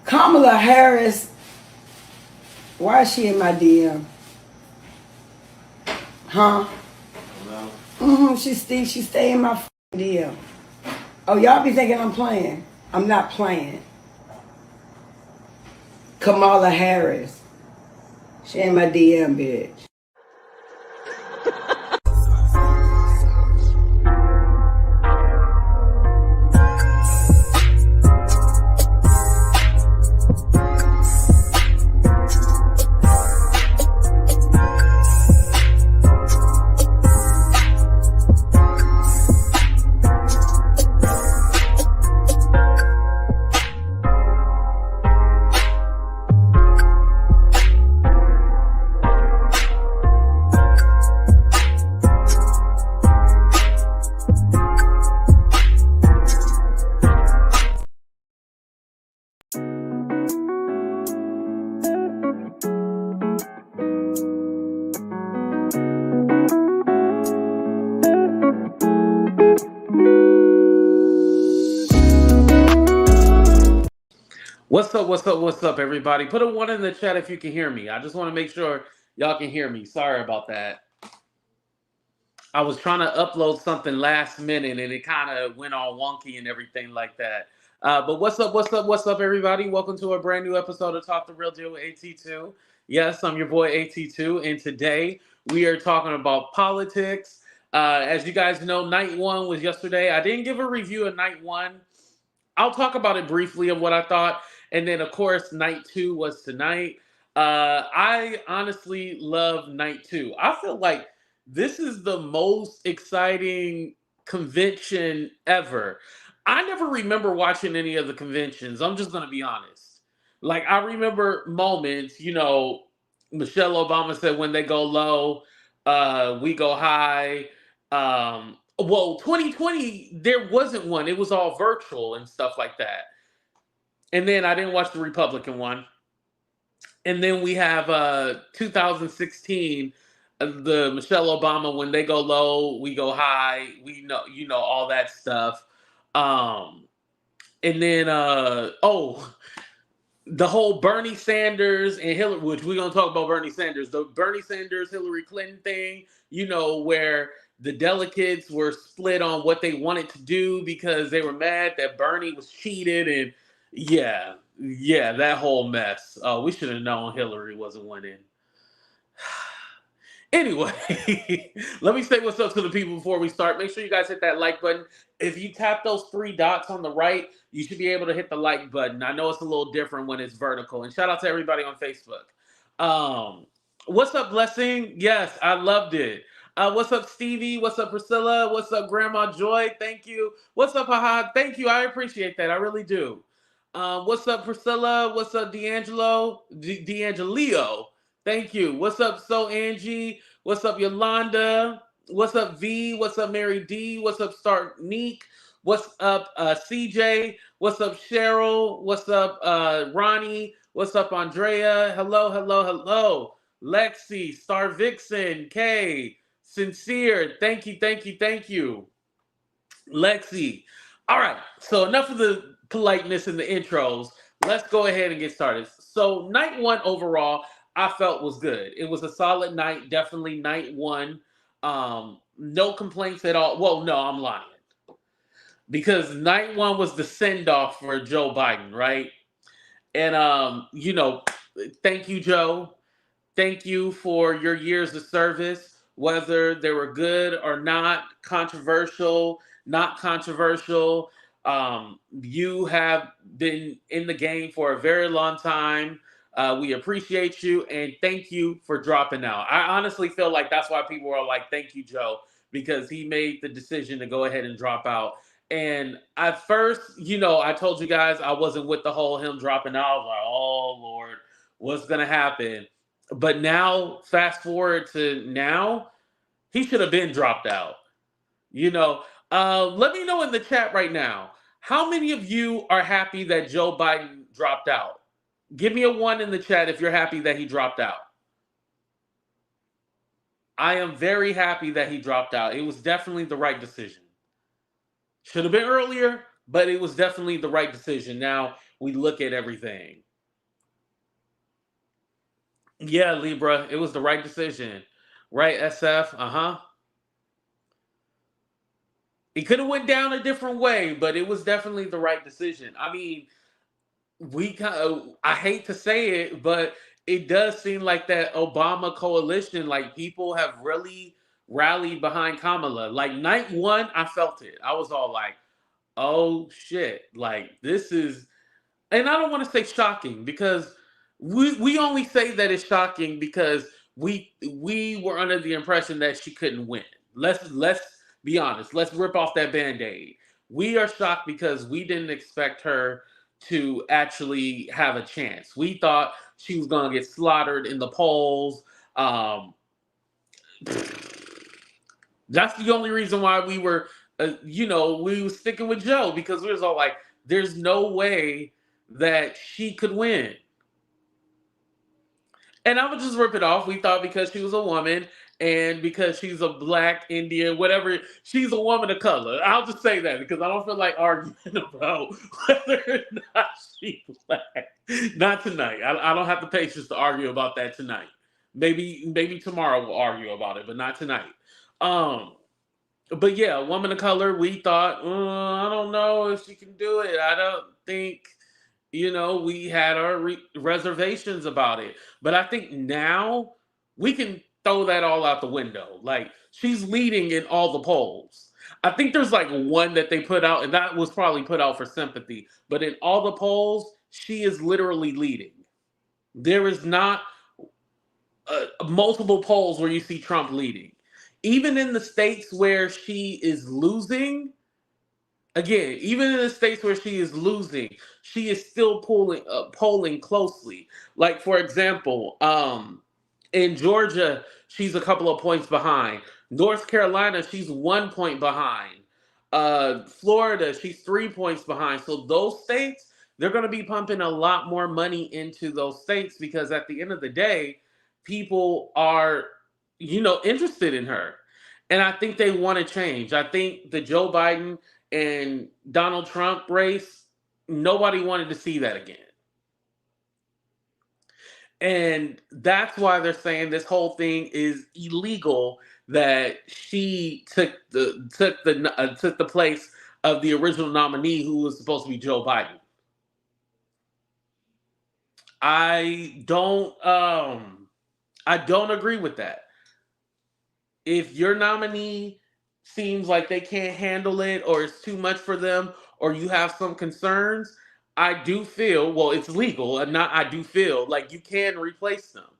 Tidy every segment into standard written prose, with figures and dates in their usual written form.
Kamala Harris, why is she in my DM? Huh? She stay in my DM. Oh, y'all be thinking I'm playing. I'm not playing. Kamala Harris. She in my DM, bitch. What's up, everybody? Put a one in the chat if you can hear me. I just want to make sure y'all can hear me. Sorry about that. I was trying to upload something last minute and it kind of went all wonky and everything like that. But what's up, everybody? Welcome to a brand new episode of Talk the Real Deal with AT2. Yes, I'm your boy AT2, and today we are talking about politics. As you guys know, night one was yesterday. I didn't give a review of night one. I'll talk about it briefly of what I thought. And then, of course, night two was tonight. I honestly love night two. I feel like this is the most exciting convention ever. I never remember watching any of the conventions. I'm just going to be honest. Like, I remember moments, Michelle Obama said, when they go low, we go high. 2020, there wasn't one. It was all virtual and stuff like that. And then I didn't watch the Republican one. And then we have 2016, the Michelle Obama, when they go low, we go high. We know, all that stuff. And then, the whole Bernie Sanders and Hillary, which we're going to talk about Bernie Sanders, the Bernie Sanders, Hillary Clinton thing, where the delegates were split on what they wanted to do because they were mad that Bernie was cheated. And yeah, that whole mess. We should have known Hillary wasn't winning. Anyway, let me say what's up to the people before we start. Make sure you guys hit that like button. If you tap those three dots on the right, you should be able to hit the like button. I know it's a little different when it's vertical. And shout out to everybody on Facebook. What's up, Blessing? Yes, I loved it. What's up, Stevie? What's up, Priscilla? What's up, Grandma Joy? Thank you. What's up, Haha? Thank you. I appreciate that. I really do. What's up, Priscilla? What's up, D'Angelo? D'Angelio? Thank you. What's up, So Angie? What's up, Yolanda? What's up, V? What's up, Mary D? What's up, Start Neek? What's up, CJ? What's up, Cheryl? What's up, Ronnie? What's up, Andrea? Hello. Lexi, Star Vixen, Kay, Sincere. Thank you. Lexi. All right. So enough of the politeness and the intros. Let's go ahead and get started. So night one overall, I felt was good. It was a solid night, definitely night one. No complaints at all. Well, no, I'm lying. Because night one was the send-off for Joe Biden, right? And, thank you, Joe. Thank you for your years of service, whether they were good or not, controversial, not controversial. You have been in the game for a very long time. We appreciate you, and thank you for dropping out. I honestly feel like that's why people are like, thank you, Joe, because he made the decision to go ahead and drop out. And at first, I told you guys I wasn't with the whole him dropping out. I was like, oh, Lord, what's going to happen? But now, fast forward to now, he should have been dropped out. Let me know in the chat right now, how many of you are happy that Joe Biden dropped out? Give me a one in the chat if you're happy that he dropped out. I am very happy that he dropped out. It was definitely the right decision. Should have been earlier, But it was definitely the right decision. Now we look at everything. Yeah, Libra, it was the right decision. Right, SF? Uh-huh. It could have went down a different way, but it was definitely the right decision. I mean, we kind of, I hate to say it, but it does seem like that Obama coalition, like people have really rallied behind Kamala. Like night one, I felt it. I was all like, oh shit, like this is, and I don't want to say shocking because we only say that it's shocking because we were under the impression that she couldn't win. Let's be honest. Let's rip off that band-aid. We are shocked because we didn't expect her to actually have a chance. We thought she was gonna get slaughtered in the polls. Um, that's the only reason why we were, we were sticking with Joe because we was all like, "There's no way that she could win." And I would just rip it off. We thought because she was a woman and because she's a black Indian, whatever, she's a woman of color. I'll just say that because I don't feel like arguing about whether or not she's black. Not tonight. I don't have the patience to argue about that tonight. Maybe tomorrow we'll argue about it, but not tonight. Um, but yeah, woman of color, we thought, I don't know if she can do it. I don't think, we had our reservations about it. But I think now we can throw that all out the window. Like, she's leading in all the polls. I think there's like one that they put out, and that was probably put out for sympathy. But in all the polls, she is literally leading. There is not multiple polls where you see Trump leading. Even in the states where she is losing, again, even in the states where she is losing, she is still polling closely. Like for example, in Georgia, she's a couple of points behind. North Carolina, she's 1 point behind. Florida, she's 3 points behind. So those states, they're going to be pumping a lot more money into those states because at the end of the day, people are, interested in her. And I think they want to change. I think the Joe Biden and Donald Trump race, nobody wanted to see that again. And that's why they're saying this whole thing is illegal, that she took the place of the original nominee who was supposed to be Joe Biden. I don't agree with that. If your nominee seems like they can't handle it or it's too much for them or you have some concerns, I do feel, well, it's legal and not I do feel like you can replace them.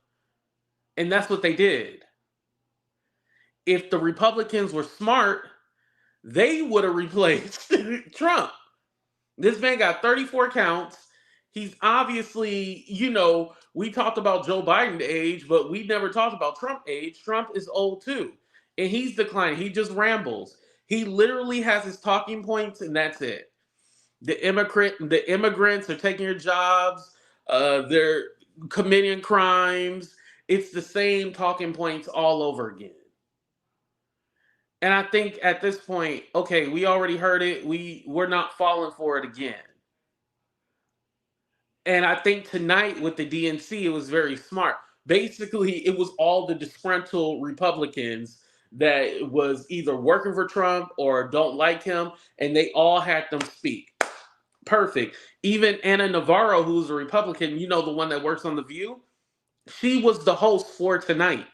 And that's what they did. If the Republicans were smart, they would have replaced Trump. This man got 34 counts. He's obviously, we talked about Joe Biden's age, but we never talked about Trump's age. Trump is old too. And he's declining. He just rambles. He literally has his talking points and that's it. The immigrants are taking your jobs. They're committing crimes. It's the same talking points all over again. And I think at this point, okay, we already heard it. We're not falling for it again. And I think tonight with the DNC, it was very smart. Basically, it was all the disgruntled Republicans that was either working for Trump or don't like him, and they all had them speak. Perfect. Even Anna Navarro, who's a Republican, the one that works on The View, she was the host for tonight.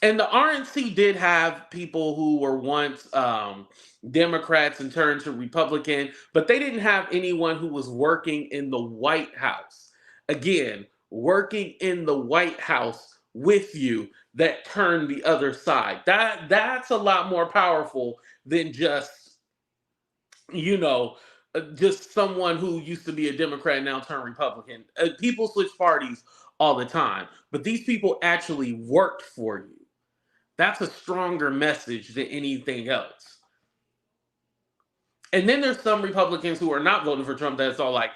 And the RNC did have people who were once Democrats and turned to Republican, but they didn't have anyone who was working in the White House. Again, working in the White House with you that turned the other side. That's a lot more powerful than just, just someone who used to be a Democrat and now turned Republican. People switch parties all the time, but these people actually worked for you. That's a stronger message than anything else. And then there's some Republicans who are not voting for Trump that's all like,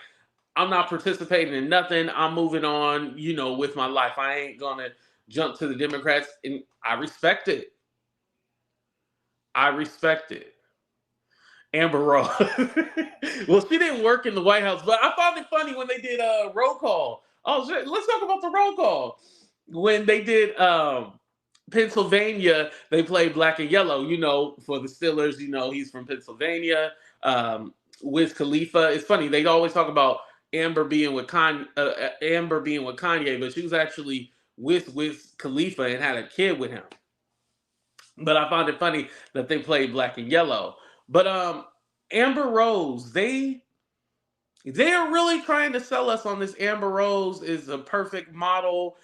I'm not participating in nothing. I'm moving on, with my life. I ain't going to jump to the Democrats. And I respect it. Amber Rose. Well, she didn't work in the White House, but I found it funny when they did a roll call. Oh, shit, let's talk about the roll call. When they did Pennsylvania, they played Black and Yellow. For the Steelers, he's from Pennsylvania. Wiz Khalifa. It's funny, they always talk about Amber being with Kanye, but she was actually with Wiz Khalifa and had a kid with him. But I found it funny that they played Black and Yellow. But Amber Rose, they are really trying to sell us on this. Amber Rose is a perfect model,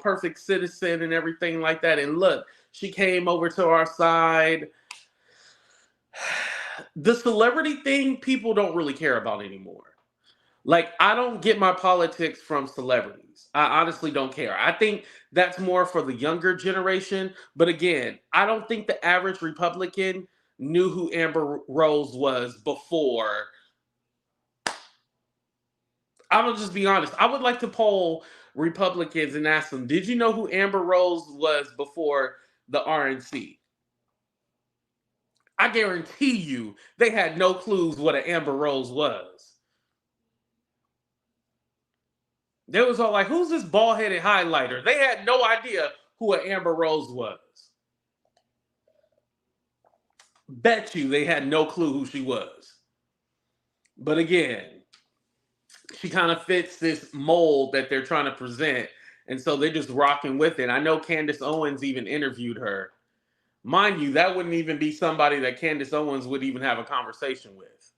perfect citizen and everything like that. And look, she came over to our side. The celebrity thing, people don't really care about anymore. Like, I don't get my politics from celebrities. I honestly don't care. I think that's more for the younger generation. But again, I don't think the average Republican knew who Amber Rose was before. I'm going to just be honest. I would like to poll Republicans and ask them, did you know who Amber Rose was before the RNC? I guarantee you they had no clues what an Amber Rose was. They was all like, who's this bald-headed highlighter? They had no idea who an Amber Rose was. Bet you they had no clue who she was. But again, she kind of fits this mold that they're trying to present. And so they're just rocking with it. I know Candace Owens even interviewed her. Mind you, that wouldn't even be somebody that Candace Owens would even have a conversation with.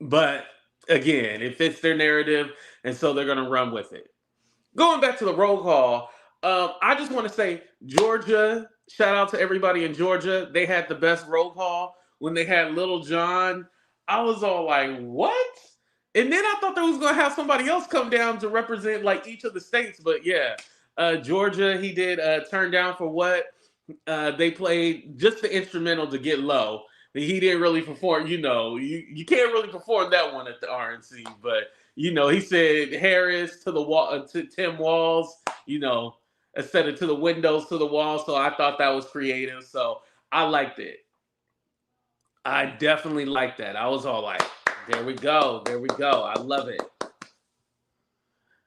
But again, it fits their narrative, and so they're going to run with it. Going back to the roll call, I just want to say Georgia, shout out to everybody in Georgia. They had the best roll call when they had Lil Jon. I was all like, what? And then I thought they was going to have somebody else come down to represent like each of the states. But yeah, Georgia, he did Turn Down for What. They played just the instrumental to Get Low. He didn't really perform, you can't really perform that one at the RNC, but he said Harris to the wall, to Tim Walls, instead of to the windows, to the wall. So I thought that was creative. So I liked it. I definitely liked that. I was all like, there we go. There we go. I love it.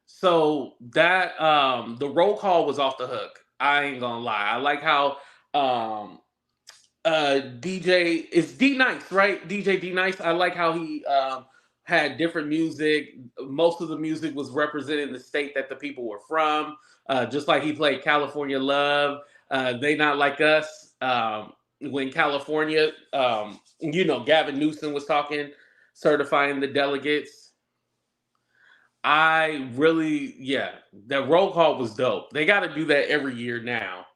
So that, the roll call was off the hook. I ain't gonna lie. I like how, DJ is D Nice, right? DJ D Nice. I like how he had different music. Most of the music was representing the state that the people were from. Just like he played California Love, They Not Like Us. When California, Gavin Newsom was talking, certifying the delegates. That roll call was dope. They got to do that every year now.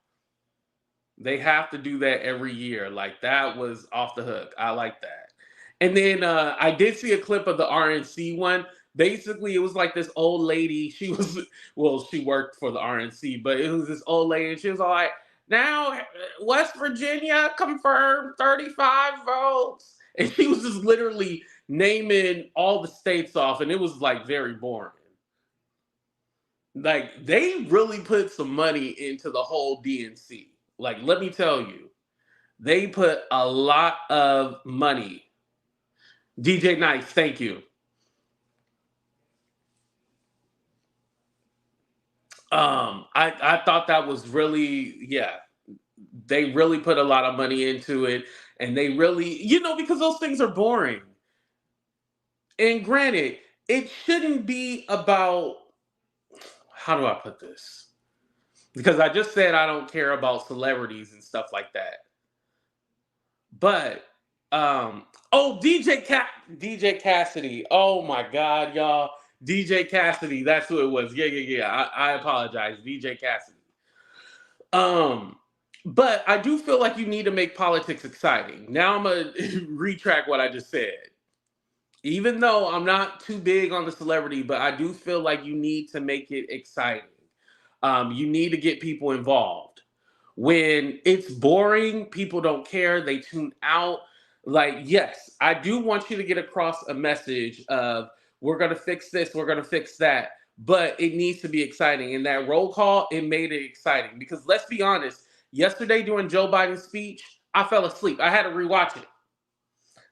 They have to do that every year. Like, that was off the hook. I like that. And then I did see a clip of the RNC one. Basically, it was like this old lady. She worked for the RNC, but it was this old lady, and she was all like, now, West Virginia confirmed 35 votes. And she was just literally naming all the states off, and it was like very boring. Like, they really put some money into the whole DNC. Like, let me tell you, they put a lot of money. DJ Nice, thank you. I thought that was really, they really put a lot of money into it, and they really, because those things are boring. And granted, it shouldn't be about, how do I put this? Because I just said I don't care about celebrities and stuff like that. But, DJ Cassidy. Oh my God, y'all. DJ Cassidy, that's who it was. Yeah. I apologize. DJ Cassidy. But I do feel like you need to make politics exciting. Now I'm going to retract what I just said. Even though I'm not too big on the celebrity, but I do feel like you need to make it exciting. You need to get people involved. When it's boring, people don't care. They tune out. Like, yes, I do want you to get across a message of, we're going to fix this, we're going to fix that. But it needs to be exciting. And that roll call, it made it exciting. Because let's be honest, yesterday during Joe Biden's speech, I fell asleep. I had to rewatch it.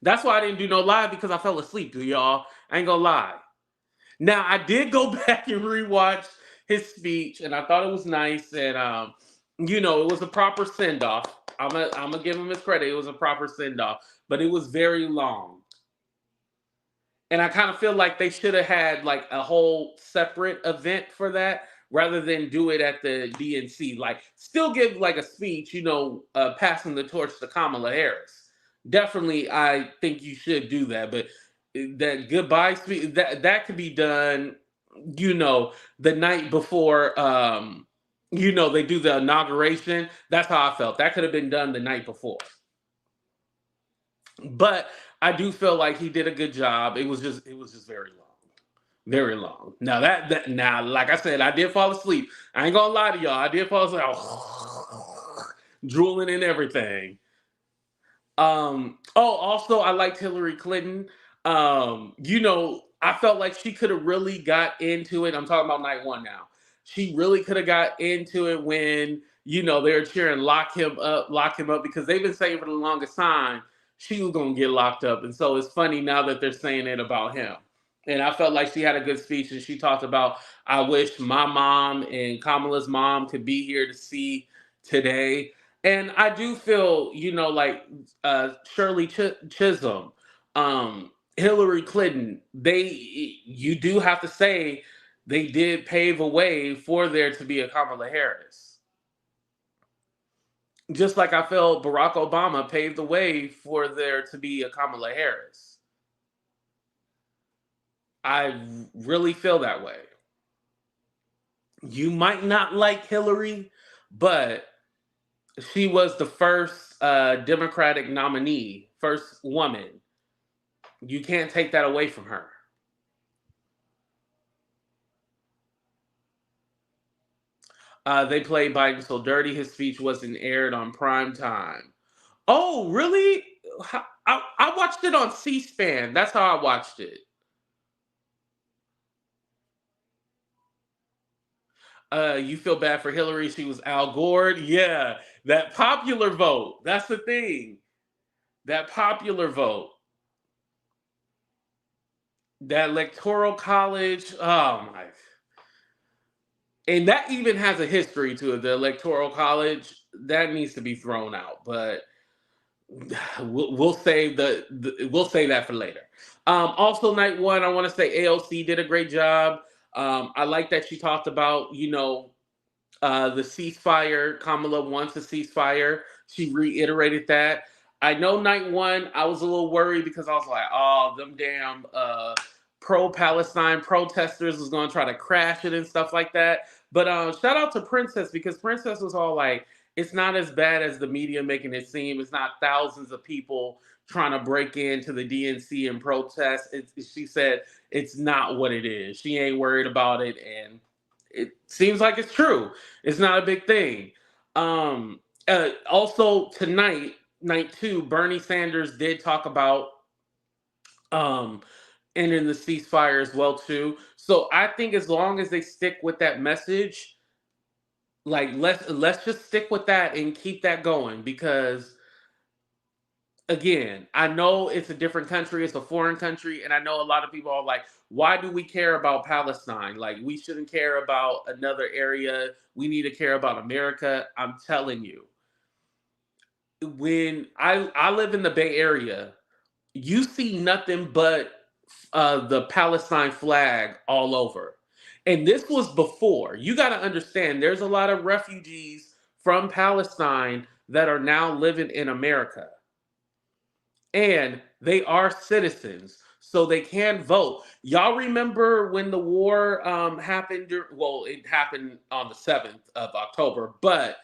That's why I didn't do no live, because I fell asleep, y'all. I ain't gonna lie. Now, I did go back and rewatch his speech, and I thought it was nice, and it was a proper send off. I'm gonna give him his credit. It was a proper send off, but it was very long, and I kind of feel like they should have had like a whole separate event for that rather than do it at the DNC. Like, still give like a speech, passing the torch to Kamala Harris. Definitely, I think you should do that, but that goodbye speech that could be done, the night before. They do the inauguration. That's how I felt. That could have been done the night before. But I do feel like he did a good job. It was just very long. Very long. Now now, like I said, I did fall asleep. I ain't gonna lie to y'all. I did fall asleep. Drooling and everything. Also I liked Hillary Clinton. I felt like she could have really got into it. I'm talking about night one now. She really could have got into it when, they were cheering lock him up, because they've been saying for the longest time she was gonna get locked up. And so it's funny now that they're saying it about him. And I felt like she had a good speech, and she talked about, I wish my mom and Kamala's mom could be here to see today. And I do feel, like Shirley Chisholm, Hillary Clinton, you do have to say they did pave a way for there to be a Kamala Harris. Just like I felt Barack Obama paved the way for there to be a Kamala Harris. I really feel that way. You might not like Hillary, but she was the first Democratic nominee, first woman. You can't take that away from her. They played Biden so dirty, his speech wasn't aired on prime time. Oh, really? I watched it on C-SPAN. That's how I watched it. You feel bad for Hillary. She was Al Gore. Yeah, that popular vote. That's the thing. That popular vote. That electoral college. Oh, my. And that even has a history to it. The electoral college, that needs to be thrown out. But we'll save we'll save that for later. Also, night one, I want to say AOC did a great job. I like that she talked about, the ceasefire. Kamala wants a ceasefire. She reiterated that. I know night one, I was a little worried because I was like, oh, them damn pro-Palestine protesters was going to try to crash it and stuff like that. But shout out to Princess, because Princess was all like, it's not as bad as the media making it seem. It's not thousands of people trying to break into the DNC and protest. She said it's not what it is. She ain't worried about it, and it seems like it's true. It's not a big thing. Also tonight, night two, Bernie Sanders did talk about ending the ceasefire as well too. So I think as long as they stick with that message, like let's just stick with that and keep that going, because again, I know it's a different country, it's a foreign country, and I know a lot of people are like, why do we care about Palestine? Like, we shouldn't care about another area. We need to care about America. I'm telling you, when I live in the Bay Area, you see nothing but the Palestine flag all over. And this was before. You got to understand, there's a lot of refugees from Palestine that are now living in America. And they are citizens, so they can vote. Y'all remember when the war happened? Well, it happened on the 7th of October, but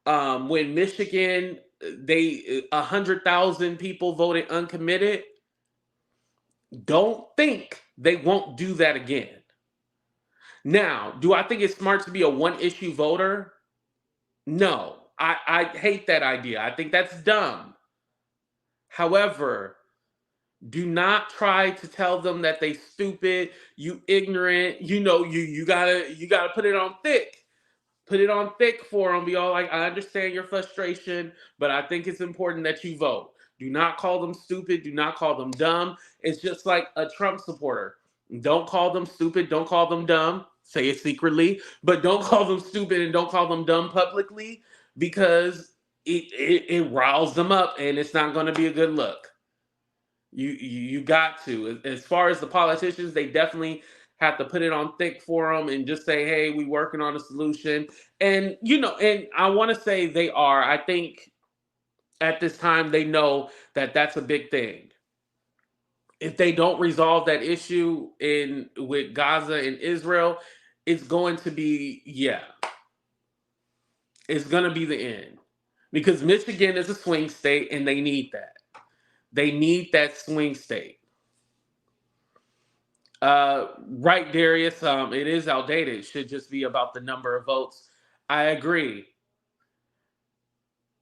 when Michigan, 100,000 people voted uncommitted. Don't think they won't do that again. Now, do I think it's smart to be a one-issue voter? No. I hate that idea. I think that's dumb. However, do not try to tell them that they stupid, you ignorant, you gotta put it on thick. Put it on thick for them. Be all like, I understand your frustration, but I think it's important that you vote. Do not call them stupid. Do not call them dumb. It's just like a Trump supporter. Don't call them stupid. Don't call them dumb. Say it secretly, but don't call them stupid and don't call them dumb publicly, because it riles them up and it's not going to be a good look. You got to. As far as the politicians, they definitely have to put it on thick for them and just say, hey, we working on a solution. And, and I want to say they are. I think at this time they know that that's a big thing. If they don't resolve that issue with Gaza and Israel, it's going to be, it's going to be the end. Because Michigan is a swing state and they need that. They need that swing state. Right, Darius. It is outdated. It should just be about the number of votes. I agree.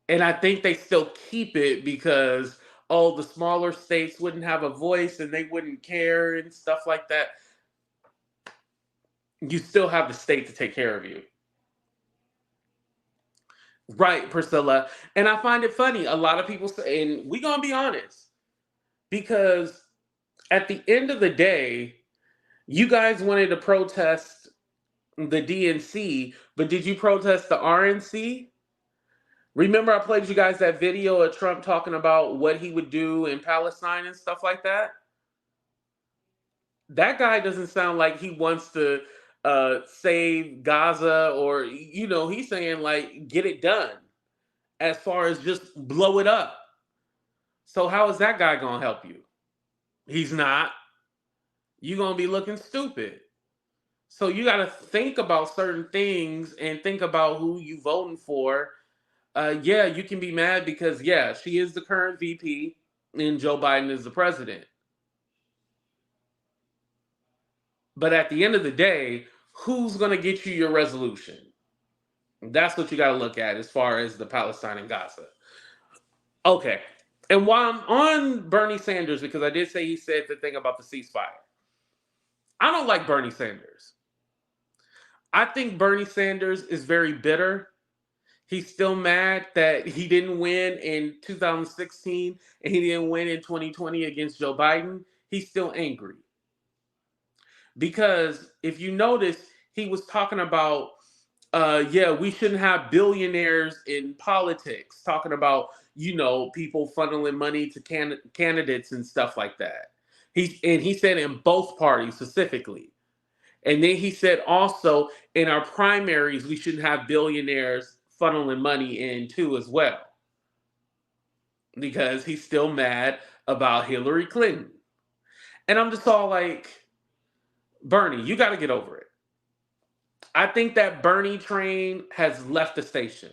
And I think they still keep it because, the smaller states wouldn't have a voice and they wouldn't care and stuff like that. You still have the state to take care of you. Right, Priscilla. And I find it funny. A lot of people say, and we're going to be honest, because at the end of the day, you guys wanted to protest the DNC, but did you protest the RNC? Remember I played you guys that video of Trump talking about what he would do in Palestine and stuff like that? That guy doesn't sound like he wants to save Gaza, or, he's saying like, get it done, as far as just blow it up. So how is that guy going to help you? He's not. You're going to be looking stupid. So you got to think about certain things and think about who you voting for. You can be mad because, she is the current VP and Joe Biden is the president. But at the end of the day, who's going to get you your resolution? That's what you got to look at as far as the Palestine and Gaza. Okay. And while I'm on Bernie Sanders, because I did say he said the thing about the ceasefire, I don't like Bernie Sanders. I think Bernie Sanders is very bitter. He's still mad that he didn't win in 2016 and he didn't win in 2020 against Joe Biden. He's still angry. Because if you notice, he was talking about, we shouldn't have billionaires in politics, talking about, people funneling money to candidates and stuff like that. He said in both parties specifically. And then he said also in our primaries, we shouldn't have billionaires funneling money in too as well. Because he's still mad about Hillary Clinton. And I'm just all like, Bernie, you got to get over it. I think that Bernie train has left the station.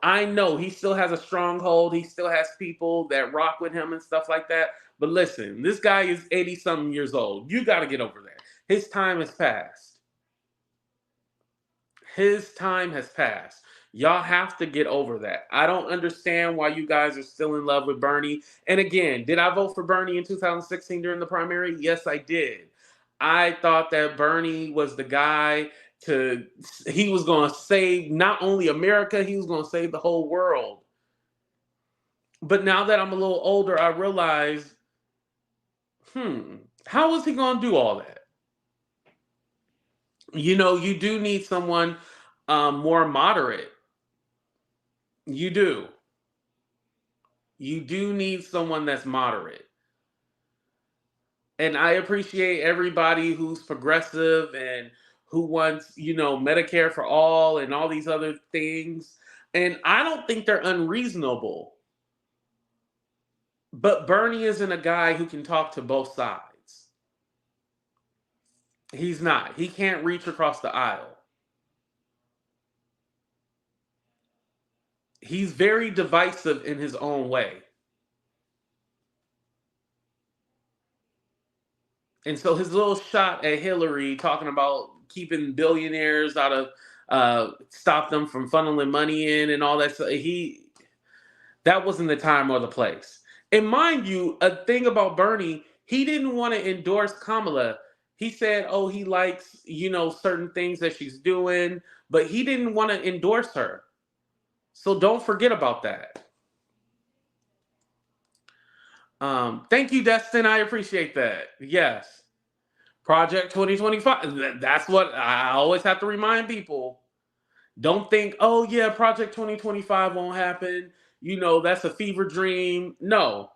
I know he still has a stronghold. He still has people that rock with him and stuff like that. But listen, this guy is 80-something years old. You got to get over that. His time has passed. His time has passed. Y'all have to get over that. I don't understand why you guys are still in love with Bernie. And again, did I vote for Bernie in 2016 during the primary? Yes, I did. I thought that Bernie was the guy he was going to save not only America, he was going to save the whole world. But now that I'm a little older, I realize, how is he going to do all that? You do need someone more moderate. You do. You do need someone that's moderate. And I appreciate everybody who's progressive and who wants, Medicare for all and all these other things. And I don't think they're unreasonable. But Bernie isn't a guy who can talk to both sides. He's not. He can't reach across the aisle. He's very divisive in his own way. And so his little shot at Hillary talking about keeping billionaires out of, stop them from funneling money in and all that stuff, that wasn't the time or the place. And mind you, a thing about Bernie, he didn't want to endorse Kamala. He said, he likes, certain things that she's doing, but he didn't want to endorse her. So don't forget about that. Thank you, Destin. I appreciate that. Yes. Project 2025. That's what I always have to remind people. Don't think, oh yeah, Project 2025 won't happen. You know, that's a fever dream. No.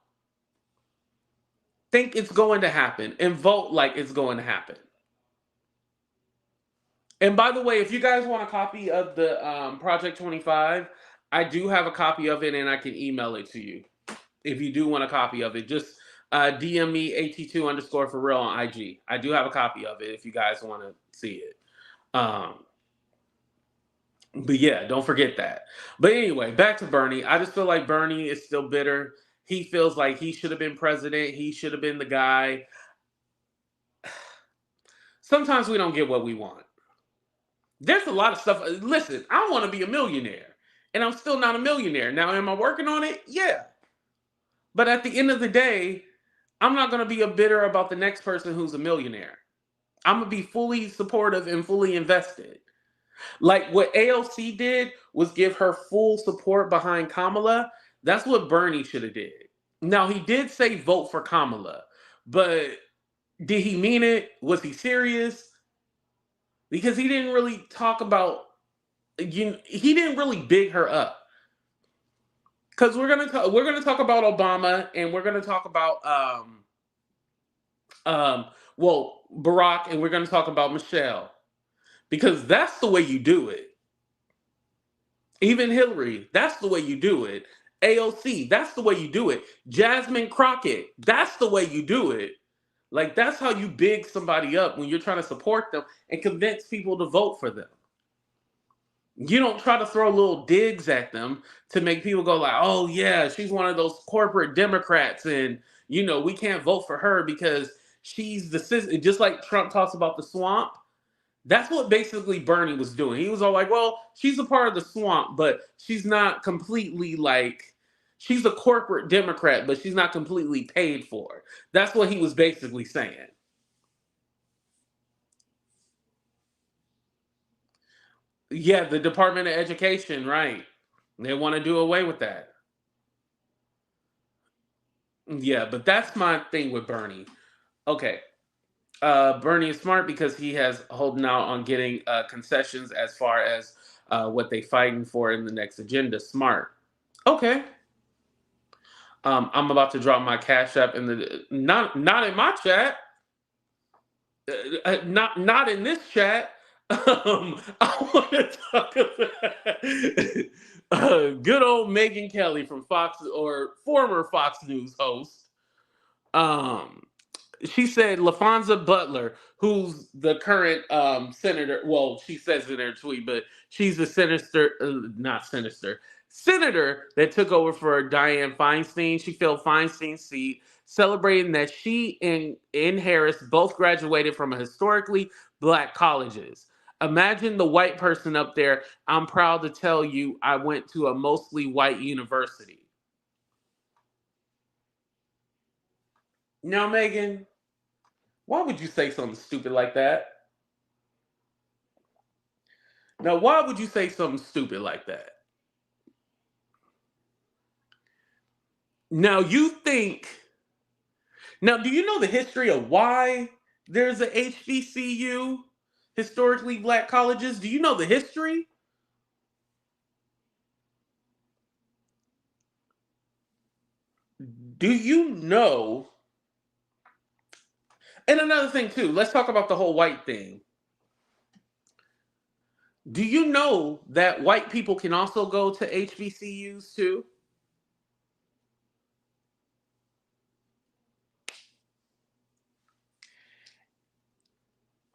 Think it's going to happen and vote like it's going to happen. And by the way, if you guys want a copy of the Project 25, I do have a copy of it and I can email it to you. If you do want a copy of it, just DM me AT2 underscore for real on IG. I do have a copy of it if you guys want to see it. But yeah, don't forget that. But anyway, back to Bernie. I just feel like Bernie is still bitter. He feels like he should have been president. He should have been the guy. Sometimes we don't get what we want. There's a lot of stuff. Listen, I want to be a millionaire, and I'm still not a millionaire. Now, am I working on it? Yeah. But at the end of the day, I'm not going to be a bitter about the next person who's a millionaire. I'm going to be fully supportive and fully invested. Like what AOC did was give her full support behind Kamala. That's what Bernie should have did. Now, he did say vote for Kamala, but did he mean it? Was he serious? Because he didn't really talk about, he didn't really big her up. Because we're gonna talk about Obama and we're gonna talk about Barack, and we're gonna talk about Michelle, because that's the way you do it. Even Hillary, that's the way you do it. AOC, that's the way you do it. Jasmine Crockett, that's the way you do it. Like, that's how you big somebody up when you're trying to support them and convince people to vote for them. You don't try to throw little digs at them to make people go like, oh yeah, she's one of those corporate Democrats and, we can't vote for her because she's just like Trump talks about the swamp. That's what basically Bernie was doing. He was all like, well, she's a part of the swamp, but she's not completely she's a corporate Democrat, but she's not completely paid for. That's what he was basically saying. Yeah, the Department of Education, right. They want to do away with that. Yeah, but that's my thing with Bernie. Okay. Bernie is smart because he has holding out on getting concessions as far as what they fighting for in the next agenda. Smart. Okay. I'm about to drop my Cash App in the not in my chat. Not in this chat. I want to talk about good old Megyn Kelly from Fox, or former Fox News host. She said LaFonza Butler, who's the current senator. Well, she says in her tweet, but she's the senator that took over for Dianne Feinstein. She filled Feinstein's seat, celebrating that she and Harris both graduated from historically black colleges. Imagine the white person up there. I'm proud to tell you I went to a mostly white university. Now, Megan, why would you say something stupid like that? Now, why would you say something stupid like that? Now, do you know the history of why there's a HBCU, historically black colleges? Do you know the history? Do you know? And another thing, too, let's talk about the whole white thing. Do you know that white people can also go to HBCUs, too?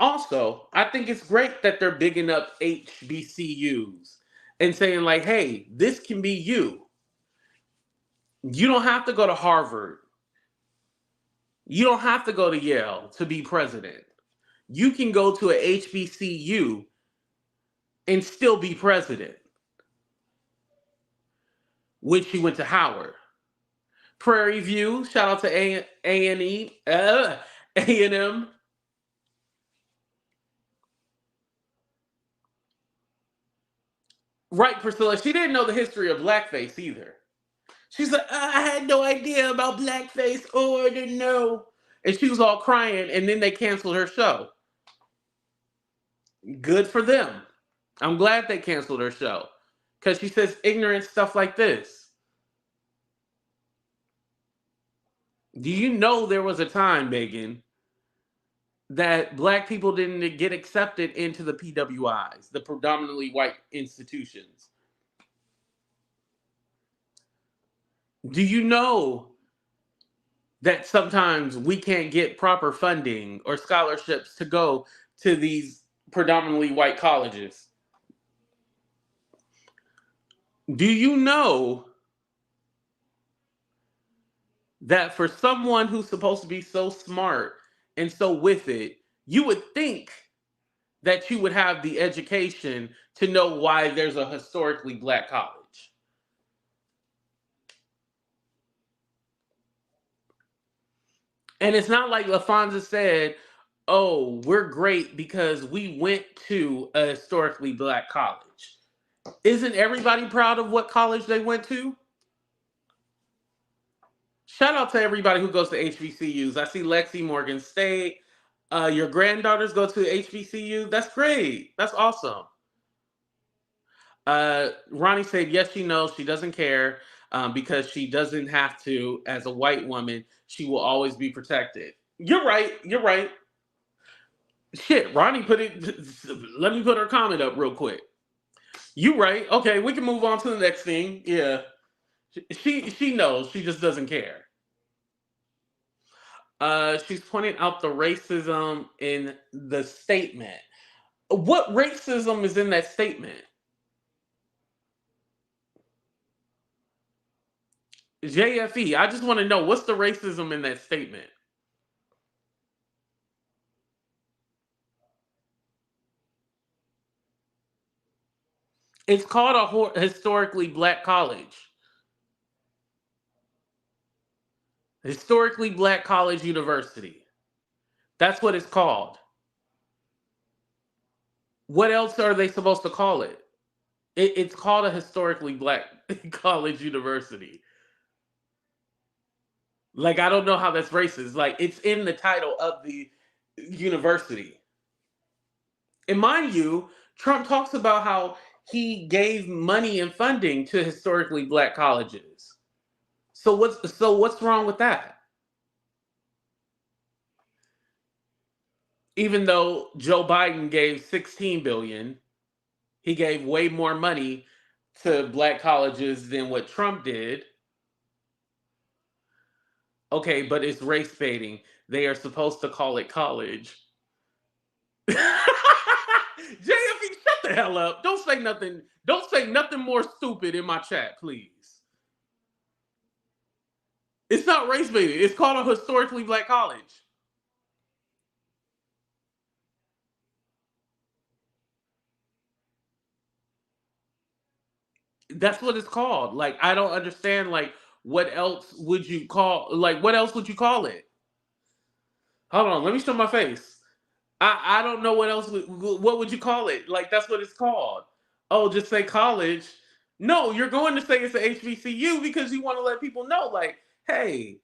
Also, I think it's great that they're bigging up HBCUs and saying, like, hey, this can be you. You don't have to go to Harvard. You don't have to go to Yale to be president. You can go to a HBCU and still be president. When she went to Howard. Prairie View, shout out to A&E, A&M. Right, Priscilla. She didn't know the history of blackface either. She's like, I had no idea about blackface. Oh, I didn't know. And she was all crying, and then they canceled her show. Good for them. I'm glad they canceled her show. Because she says ignorant stuff like this. Do you know there was a time, Megan, that black people didn't get accepted into the PWIs, the predominantly white institutions? Do you know that sometimes we can't get proper funding or scholarships to go to these predominantly white colleges? Do you know that for someone who's supposed to be so smart and so with it, you would think that you would have the education to know why there's a historically black college? And it's not like LaFonza said, oh, we're great because we went to a historically black college. Isn't everybody proud of what college they went to? Shout out to everybody who goes to HBCUs. I see Lexi, Morgan State. Your granddaughters go to HBCU. That's great. That's awesome. Ronnie said, yes, she knows. She doesn't care because she doesn't have to. As a white woman, she will always be protected. You're right. You're right. Shit, Ronnie put it. Let me put her comment up real quick. You right. Okay, we can move on to the next thing. Yeah, she knows. She just doesn't care. She's pointing out the racism in the statement. What racism is in that statement? JFE, I just want to know, what's the racism in that statement? It's called a historically black college. Historically black college university. That's what it's called. What else are they supposed to call it? It's called a historically black college university. Like, I don't know how that's racist. Like, it's in the title of the university. And mind you, Trump talks about how he gave money and funding to historically black colleges. So what's wrong with that? Even though Joe Biden gave 16 billion, he gave way more money to black colleges than what Trump did. Okay, but it's race baiting. They are supposed to call it college. JFE, shut the hell up. Don't say nothing. Don't say nothing more stupid in my chat, please. It's not race baiting. It's called a historically black college. That's what it's called. Like, I don't understand. Like, what else would you call? Like, what else would you call it? Hold on, let me show my face. I don't know what else. What would you call it? Like, that's what it's called. Oh, just say college. No, you're going to say it's a HBCU because you want to let people know, like, hey,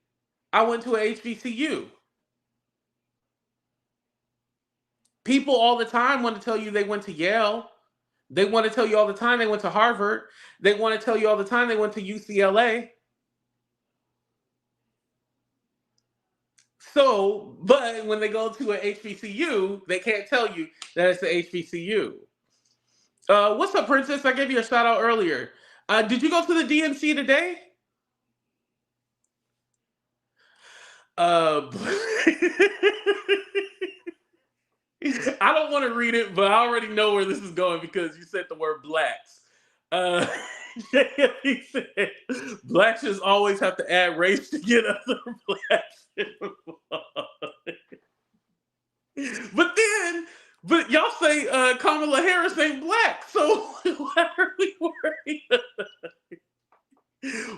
I went to a HBCU. People all the time want to tell you they went to Yale. They want to tell you all the time they went to Harvard. They want to tell you all the time they went to UCLA. So, but when they go to an HBCU, they can't tell you that it's an HBCU. What's up, Princess? I gave you a shout out earlier. Did you go to the DNC today? I don't want to read it, but I already know where this is going because you said the word blacks. He said, blacks just always have to add race to get other blacks involved. But y'all say Kamala Harris ain't black, so why are we worried?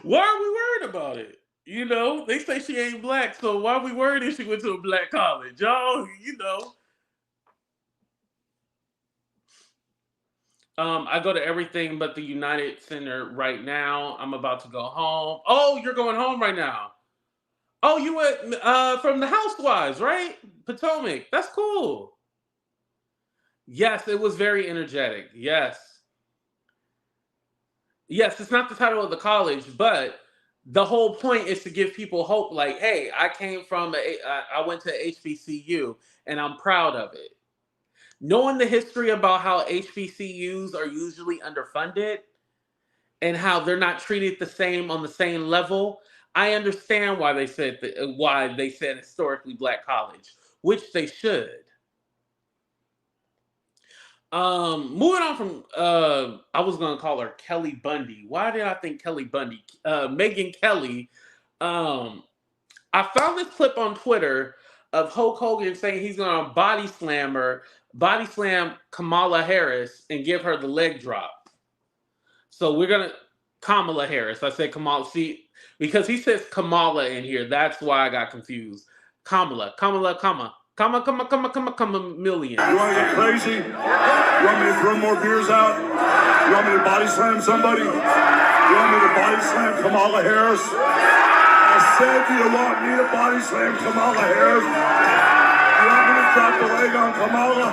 Why are we worried about it? You know, they say she ain't black, so why are we worried if she went to a black college? Y'all, you know. I go to everything but the United Center right now. I'm about to go home. Oh, you're going home right now. Oh, you went from the Housewives, right? Potomac. That's cool. Yes, it was very energetic. Yes. Yes, it's not the title of the college, but the whole point is to give people hope. Like, hey, I went to HBCU and I'm proud of it. Knowing the history about how HBCUs are usually underfunded and how they're not treated the same on the same level, I understand why they said historically black college, which they should. Moving on from I was gonna call her Kelly Bundy. Why did I think Kelly Bundy? Megan Kelly. Um, I found this clip on Twitter of Hulk Hogan saying he's gonna body slam Kamala Harris, and give her the leg drop. So we're gonna Kamala Harris. I said Kamala. See, because he says Kamala in here, that's why I got confused. Kamala, million. You want to get crazy? You want me to throw more beers out? You want me to body slam somebody? You want me to body slam Kamala Harris? I said, do you want me to body slam Kamala Harris? You want me to drop the leg on Kamala?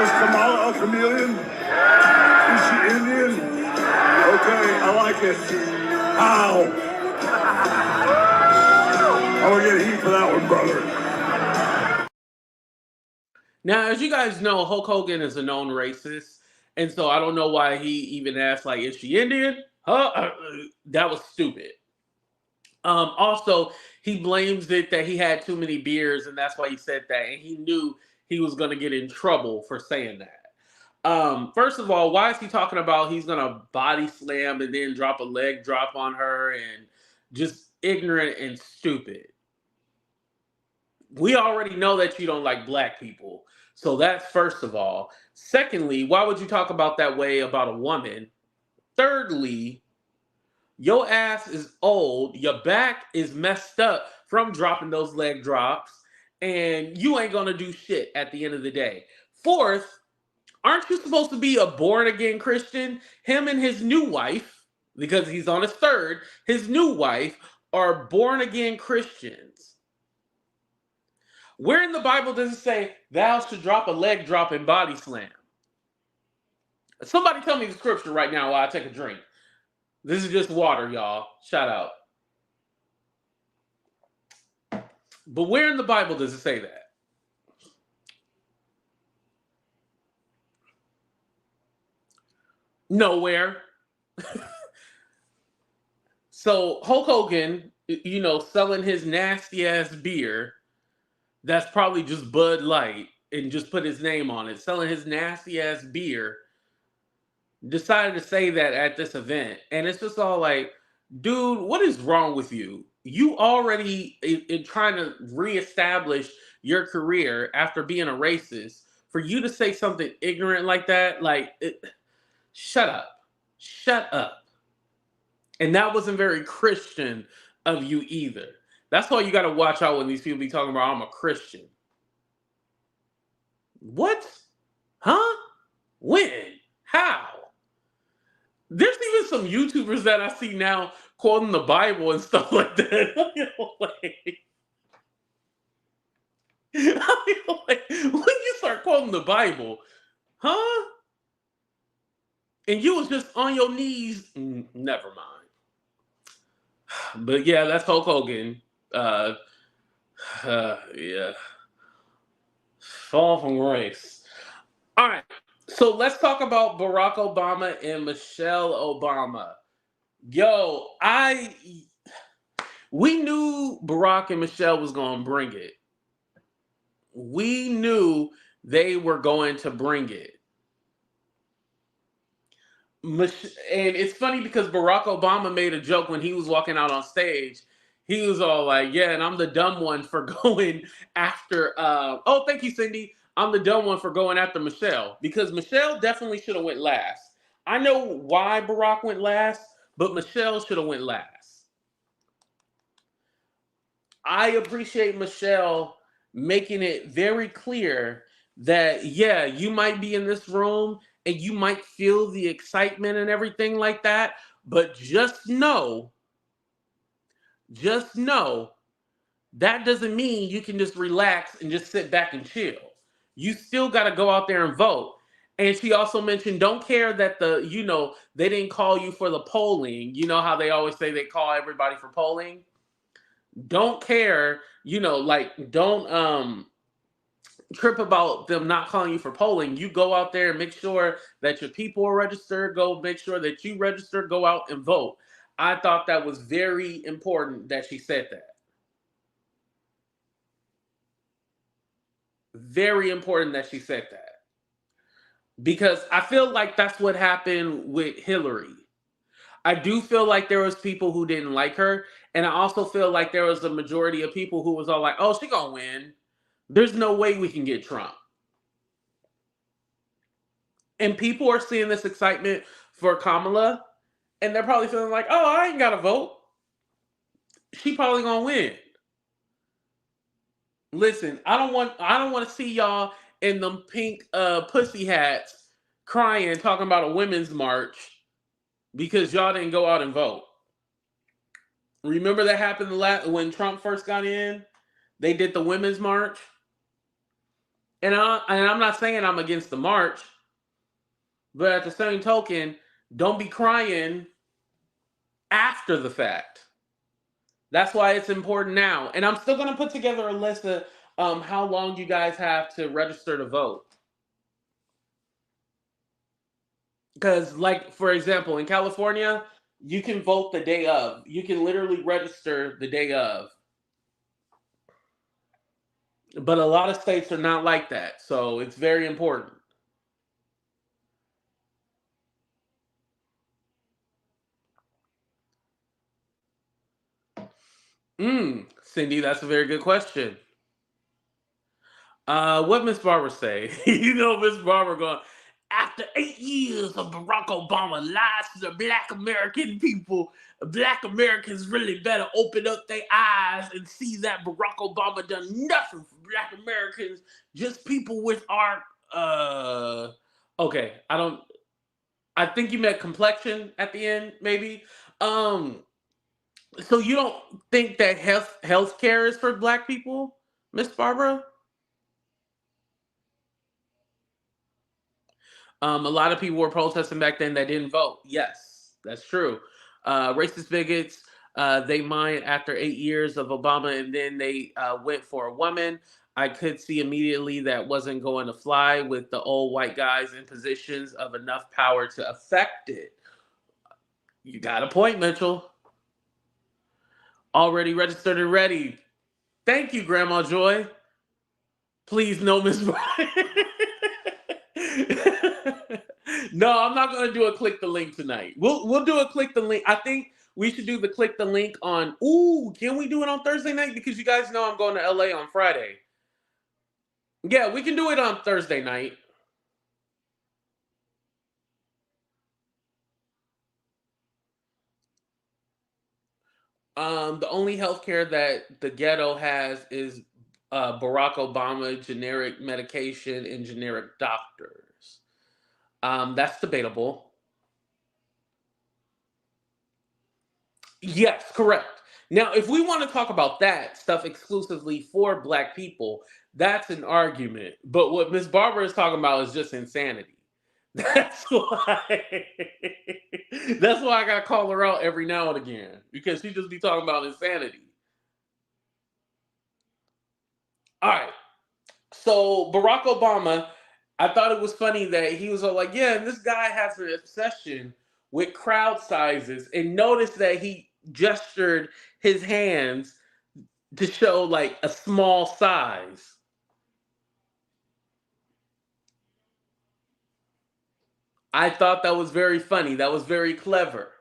Is Kamala a chameleon? Is she Indian? Okay, I like it. Ow! I'm gonna get heat for that one, brother. Now, as you guys know, Hulk Hogan is a known racist, and so I don't know why he even asked, like, is she Indian? Huh? That was stupid. Also, he blames it that he had too many beers, and that's why he said that, and he knew he was going to get in trouble for saying that. First of all, why is he talking about he's going to body slam and then drop a leg drop on her, and just ignorant and stupid? We already know that you don't like black people. So that's first of all. Secondly, why would you talk about that way about a woman? Thirdly, your ass is old. Your back is messed up from dropping those leg drops. And you ain't going to do shit at the end of the day. Fourth, aren't you supposed to be a born-again Christian? Him and his new wife, because he's on his third, his new wife are born-again Christians. Where in the Bible does it say thou should drop a leg drop and body slam? Somebody tell me the scripture right now while I take a drink. This is just water, y'all. Shout out. But where in the Bible does it say that? Nowhere. So Hulk Hogan, selling his nasty ass beer. That's probably just Bud Light and just put his name on it. Selling his nasty ass beer. Decided to say that at this event. And it's just all like, dude, what is wrong with you? You already in trying to reestablish your career after being a racist. For you to say something ignorant like that, shut up. Shut up. And that wasn't very Christian of you either. That's why you got to watch out when these people be talking about I'm a Christian. What? Huh? When? How? There's even some YouTubers that I see now quoting the Bible and stuff like that. When you start quoting the Bible, huh? And you was just on your knees. Never mind. But yeah, that's Hulk Hogan. Yeah. Fall from grace. All right. So let's talk about Barack Obama and Michelle Obama. We knew Barack and Michelle was going to bring it. We knew they were going to bring it. And it's funny because Barack Obama made a joke when he was walking out on stage. He was all like, yeah, and I'm the dumb one for going after, thank you, Cindy. I'm the dumb one for going after Michelle, because Michelle definitely should have went last. I know why Barack went last, but Michelle should have went last. I appreciate Michelle making it very clear that, yeah, you might be in this room and you might feel the excitement and everything like that, but just know that doesn't mean you can just relax and just sit back and chill. You still got to go out there and vote. And she also mentioned, don't care that they didn't call you for the polling. You know how they always say they call everybody for polling? Don't care, don't trip about them not calling you for polling. You go out there and make sure that your people are registered. Go make sure that you register, go out and vote. I thought that was very important that she said that. Very important that she said that. Because I feel like that's what happened with Hillary. I do feel like there was people who didn't like her. And I also feel like there was a majority of people who was all like, oh, she gonna win. There's no way we can get Trump. And people are seeing this excitement for Kamala. And they're probably feeling like, oh, I ain't gotta vote. She probably gonna win. Listen, I don't want to see y'all in them pink pussy hats crying, talking about a women's march because y'all didn't go out and vote. Remember that happened when Trump first got in? They did the women's march. And I'm not saying I'm against the march, but at the same token, don't be crying after the fact. That's why it's important now. And I'm still going to put together a list of how long you guys have to register to vote. Because, like, for example, in California, you can vote the day of. You can literally register the day of. But a lot of states are not like that. So it's very important. Cindy, that's a very good question. What Miss Barbara say? Miss Barbara going, after 8 years of Barack Obama lies to the Black American people, Black Americans really better open up their eyes and see that Barack Obama done nothing for Black Americans, just people with our, okay, I think you meant complexion at the end, maybe. So you don't think that health care is for Black people, Miss Barbara? A lot of people were protesting back then that didn't vote. Yes, that's true. Racist bigots, they might, after 8 years of Obama, and then they went for a woman. I could see immediately that wasn't going to fly with the old white guys in positions of enough power to affect it. You got a point, Mitchell. Already registered and ready. Thank you, Grandma Joy. Please, no, Miss Brian. No, I'm not going to do a click the link tonight. We'll do a click the link. I think we should do the click the link on. Ooh, can we do it on Thursday night? Because you guys know I'm going to LA on Friday. Yeah, we can do it on Thursday night. The only healthcare that the ghetto has is Barack Obama, generic medication, and generic doctors. That's debatable. Yes, correct. Now, if we want to talk about that stuff exclusively for Black people, that's an argument. But what Miss Barbara is talking about is just insanity. That's why I gotta call her out every now and again, because she just be talking about insanity. All right. So Barack Obama, I thought it was funny that he was all like, yeah, and this guy has an obsession with crowd sizes, and notice that he gestured his hands to show like a small size. I thought that was very funny. That was very clever.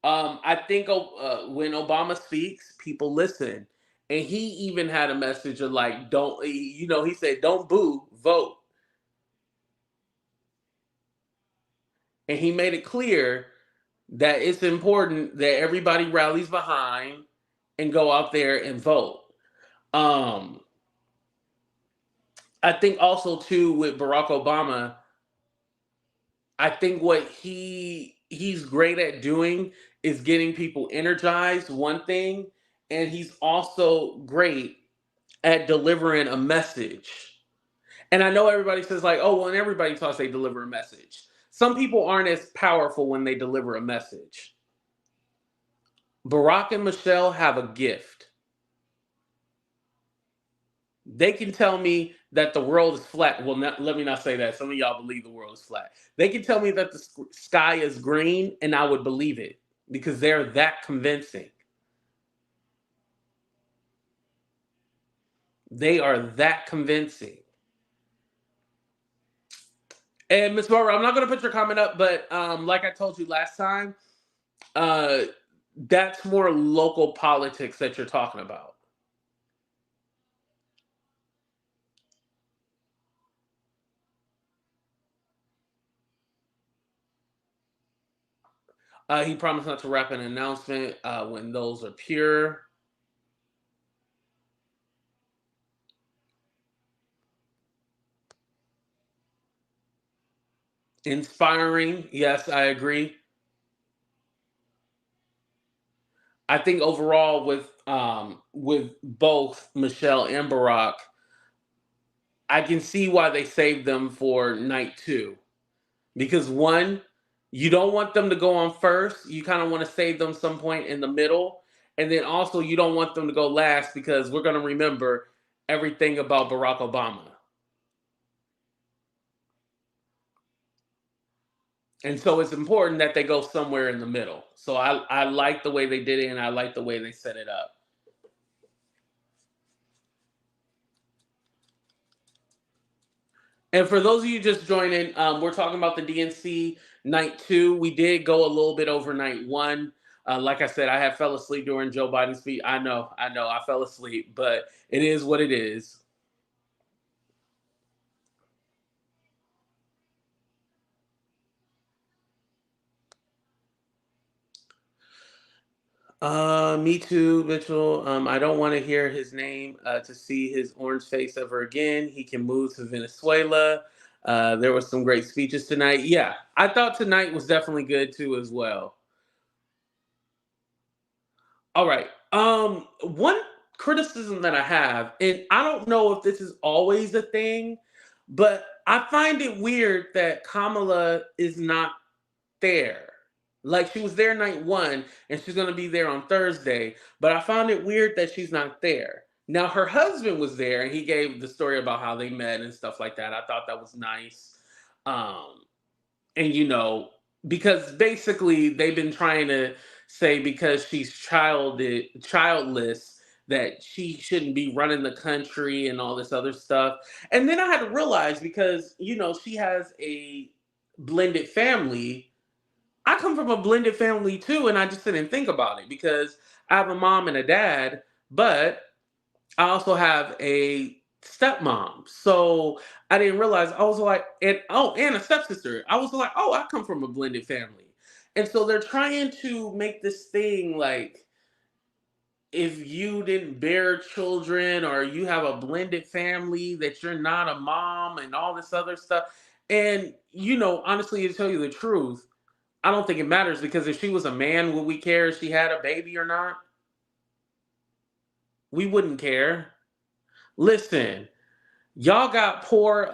I think when Obama speaks, people listen. And he even had a message of like, don't, he said, don't boo, vote. And he made it clear that it's important that everybody rallies behind and go out there and vote. I think also too with Barack Obama, I think what he's great at doing is getting people energized, one thing, and he's also great at delivering a message. And I know everybody says like, oh, when everybody talks, they deliver a message. Some people aren't as powerful when they deliver a message. Barack and Michelle have a gift. They can tell me that the world is flat. Well, let me not say that. Some of y'all believe the world is flat. They can tell me that the sky is green, and I would believe it because they're that convincing. They are that convincing. And Ms. Barbara, I'm not going to put your comment up, but like I told you last time, that's more local politics that you're talking about. He promised not to wrap an announcement when those are pure. Inspiring. Yes, I agree. I think overall with both Michelle and Barack, I can see why they saved them for night 2. Because one, you don't want them to go on first. You kind of want to save them some point in the middle. And then also you don't want them to go last because we're going to remember everything about Barack Obama. And so it's important that they go somewhere in the middle. So I like the way they did it, and I like the way they set it up. And for those of you just joining, we're talking about the DNC night 2. We did go a little bit over night 1. Like I said, I had fell asleep during Joe Biden's speech. I know, I fell asleep, but it is what it is. Me too, Mitchell. I don't want to hear his name to see his orange face ever again. He can move to Venezuela. There were some great speeches tonight. Yeah, I thought tonight was definitely good too as well. All right. One criticism that I have, and I don't know if this is always a thing, but I find it weird that Kamala is not there. Like she was there night 1 and she's going to be there on Thursday, but I found it weird that she's not there. Now her husband was there and he gave the story about how they met and stuff like that. I thought that was nice. And because basically they've been trying to say because she's childless that she shouldn't be running the country and all this other stuff. And then I had to realize because, she has a blended family. I come from a blended family too, and I just didn't think about it because I have a mom and a dad, but I also have a stepmom. So I didn't realize I was like, and a stepsister. I was like, I come from a blended family. And so they're trying to make this thing like if you didn't bear children or you have a blended family that you're not a mom and all this other stuff. And honestly, to tell you the truth, I don't think it matters because if she was a man, would we care if she had a baby or not? We wouldn't care. Listen, y'all got poor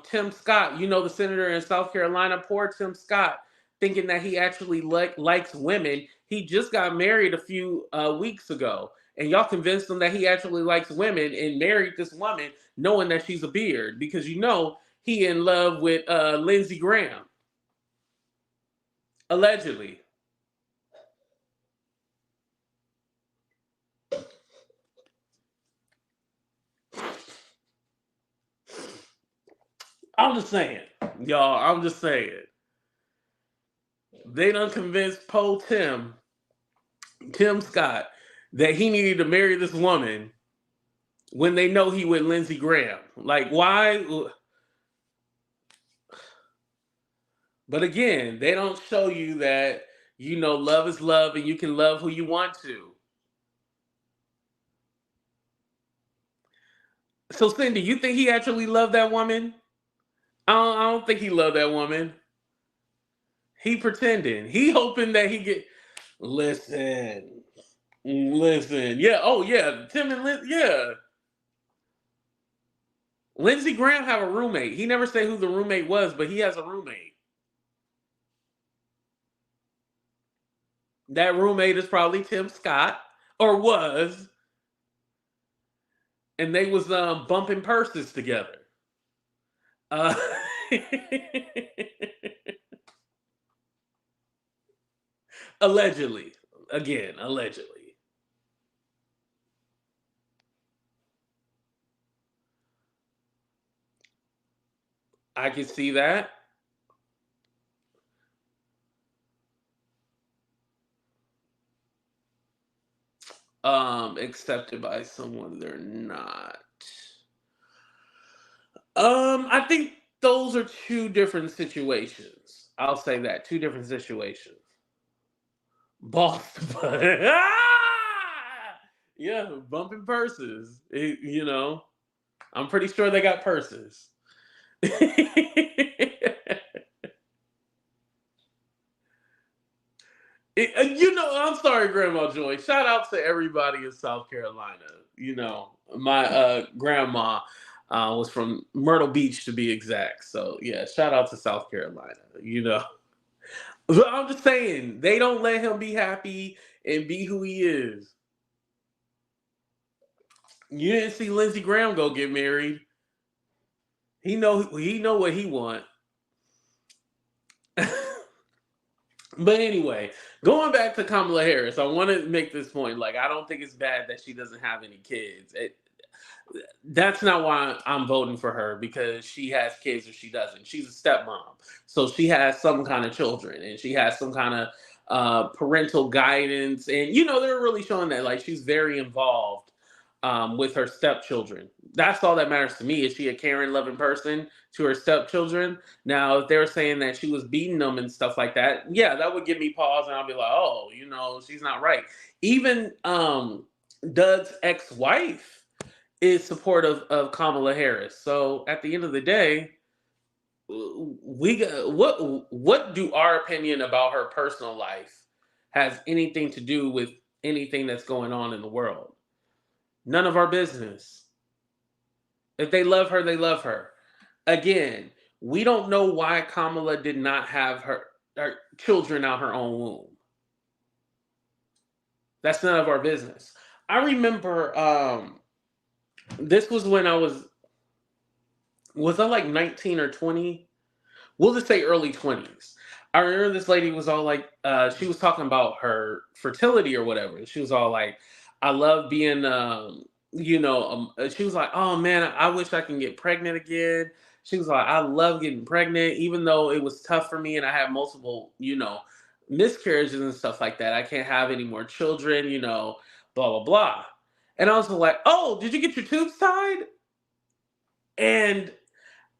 Tim Scott, the senator in South Carolina, poor Tim Scott, thinking that he actually likes women. He just got married a few weeks ago, and y'all convinced him that he actually likes women and married this woman knowing that she's a beard because he in love with Lindsey Graham. Allegedly. I'm just saying, y'all, I'm just saying. They done convinced Tim Scott, that he needed to marry this woman when they know he with Lindsey Graham. Like, why? But again, they don't show you that, love is love and you can love who you want to. So, Cindy, you think he actually loved that woman? I don't think he loved that woman. He pretending. He hoping that he get. Listen. Yeah. Oh yeah. Tim and yeah. Lindsey Graham have a roommate. He never say who the roommate was, but he has a roommate. That roommate is probably Tim Scott, or was, and they was bumping purses together. Allegedly. Again, allegedly. I can see that. Accepted by someone they're not. I think those are two different situations. I'll say that. Two different situations. Boss, yeah, bumping purses. I'm pretty sure they got purses. I'm sorry, Grandma Joy. Shout out to everybody in South Carolina. My grandma was from Myrtle Beach, to be exact. So yeah, shout out to South Carolina. But I'm just saying, they don't let him be happy and be who he is. You didn't see Lindsey Graham go get married. He know what he want. But anyway, going back to Kamala Harris, I want to make this point. Like, I don't think it's bad that she doesn't have any kids. That's not why I'm voting for her, because she has kids or she doesn't. She's a stepmom. So she has some kind of children and she has some kind of parental guidance. And, they're really showing that, like, she's very involved with her stepchildren. That's all that matters to me. Is she a caring, loving person to her stepchildren? Now, if they're saying that she was beating them and stuff like that, yeah, that would give me pause, and I'll be like, oh, she's not right. Even Doug's ex-wife is supportive of Kamala Harris. So at the end of the day, what do our opinion about her personal life has anything to do with anything that's going on in the world? None of our business. If they love her, they love her. Again, we don't know why Kamala did not have her children out her own womb. That's none of our business. I remember this was when I was I like 19 or 20? We'll just say early 20s. I remember this lady was all like, she was talking about her fertility or whatever. She was all like, I love being, she was like, oh man, I wish I can get pregnant again. She was like, I love getting pregnant, even though it was tough for me and I had multiple, miscarriages and stuff like that. I can't have any more children, blah, blah, blah. And I was like, oh, did you get your tubes tied? And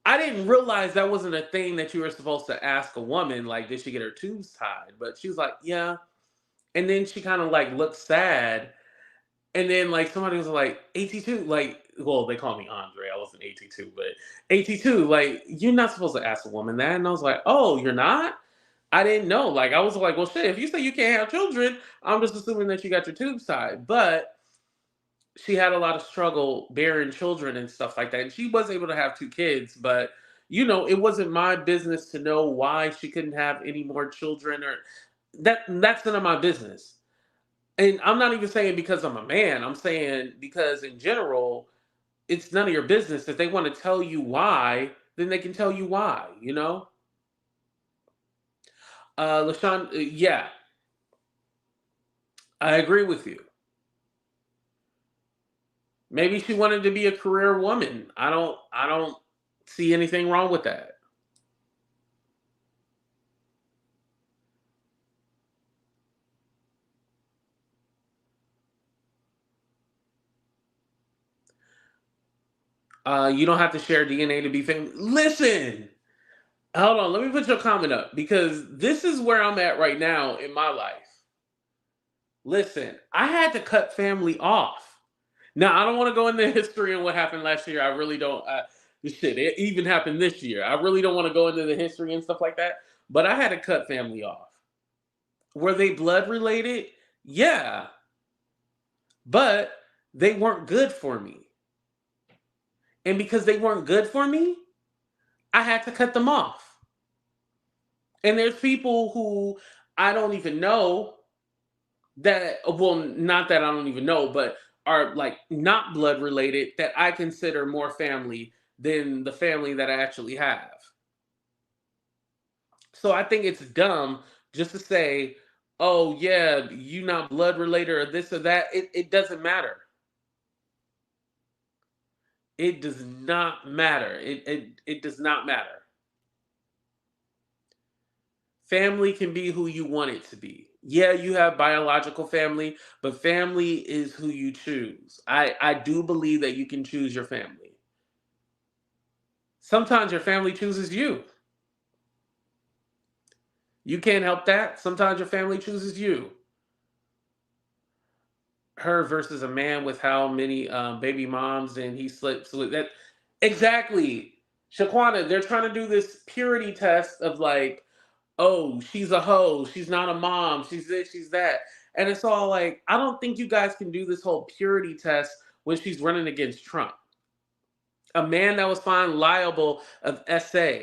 I didn't realize that wasn't a thing that you were supposed to ask a woman, like, did she get her tubes tied? But she was like, yeah. And then she kind of like looked sad. And then like somebody was like, AT2, like, well, they call me Andre. I wasn't AT2, but AT2, like, you're not supposed to ask a woman that. And I was like, oh, you're not? I didn't know. Like, I was like, well, shit, if you say you can't have children, I'm just assuming that you got your tubes tied. But she had a lot of struggle bearing children and stuff like that. And she was able to have 2 kids, but, it wasn't my business to know why she couldn't have any more children, or that's none of my business. And I'm not even saying because I'm a man. I'm saying because in general, it's none of your business. If they want to tell you why, then they can tell you why, LaShawn, yeah, I agree with you. Maybe she wanted to be a career woman. I don't see anything wrong with that. You don't have to share DNA to be famous. Listen, hold on. Let me put your comment up, because this is where I'm at right now in my life. Listen, I had to cut family off. Now, I don't want to go into history and what happened last year. I really don't. It even happened this year. I really don't want to go into the history and stuff like that. but I had to cut family off. Were they blood related? Yeah. But they weren't good for me. And because they weren't good for me, I had to cut them off. And there's people who I don't even know that, well, not that I don't even know, but are like not blood related that I consider more family than the family that I actually have. So I think it's dumb just to say, oh yeah, you not blood related or this or that. It doesn't matter. It does not matter. It does not matter. Family can be who you want it to be. Yeah, you have biological family, but family is who you choose. I do believe that you can choose your family. Sometimes your family chooses you. You can't help that. Sometimes your family chooses you. Her versus a man with how many baby moms and he sleeps with that. Exactly. Shaquana, they're trying to do this purity test of like, oh, she's a hoe, she's not a mom, she's this, she's that. And it's all like, I don't think you guys can do this whole purity test when she's running against Trump. A man that was found liable of SA,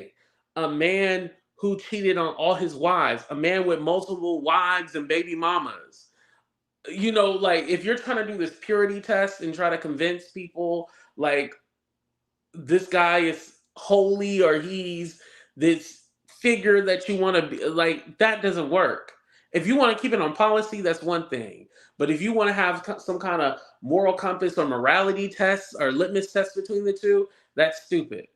a man who cheated on all his wives, a man with multiple wives and baby mamas. You know, like if you're trying to do this purity test and try to convince people like this guy is holy or he's this figure that you want to be, like, that doesn't work. If you want to keep it on policy, that's one thing. But if you want to have some kind of moral compass or morality test or litmus test between the two, that's stupid.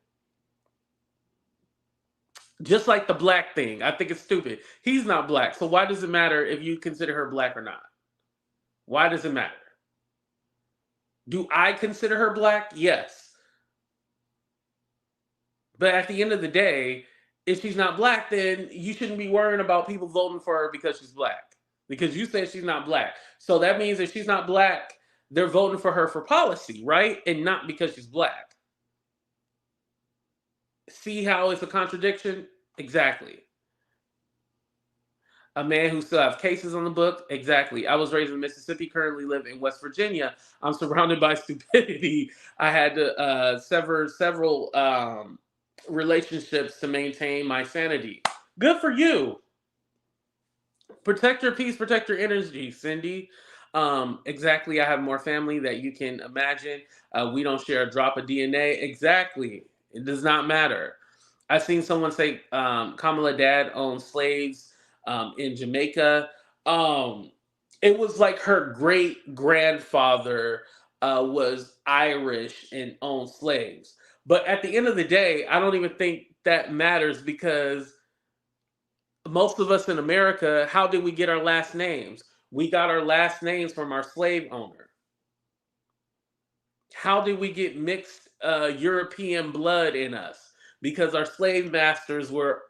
Just like the black thing, I think it's stupid. He's not black, so why does it matter if you consider her black or not? Why does it matter? Do I consider her black? Yes. But at the end of the day, if she's not black, then you shouldn't be worrying about people voting for her because she's black. Because you said she's not black. So that means if she's not black, they're voting for her for policy, right? And not because she's black. See how it's a contradiction? Exactly. A man who still have cases on the book? Exactly. I was raised in Mississippi, currently live in West Virginia. I'm surrounded by stupidity. I had to sever several relationships to maintain my sanity. Good for you. Protect your peace, protect your energy, Cindy. Exactly. I have more family that you can imagine. We don't share a drop of DNA. Exactly. It does not matter. I've seen someone say Kamala dad owned slaves in Jamaica. It was like her great grandfather was Irish and owned slaves. But at the end of the day, I don't even think that matters because most of us in America, how did we get our last names? We got our last names from our slave owner. How did we get mixed European blood in us? Because our slave masters were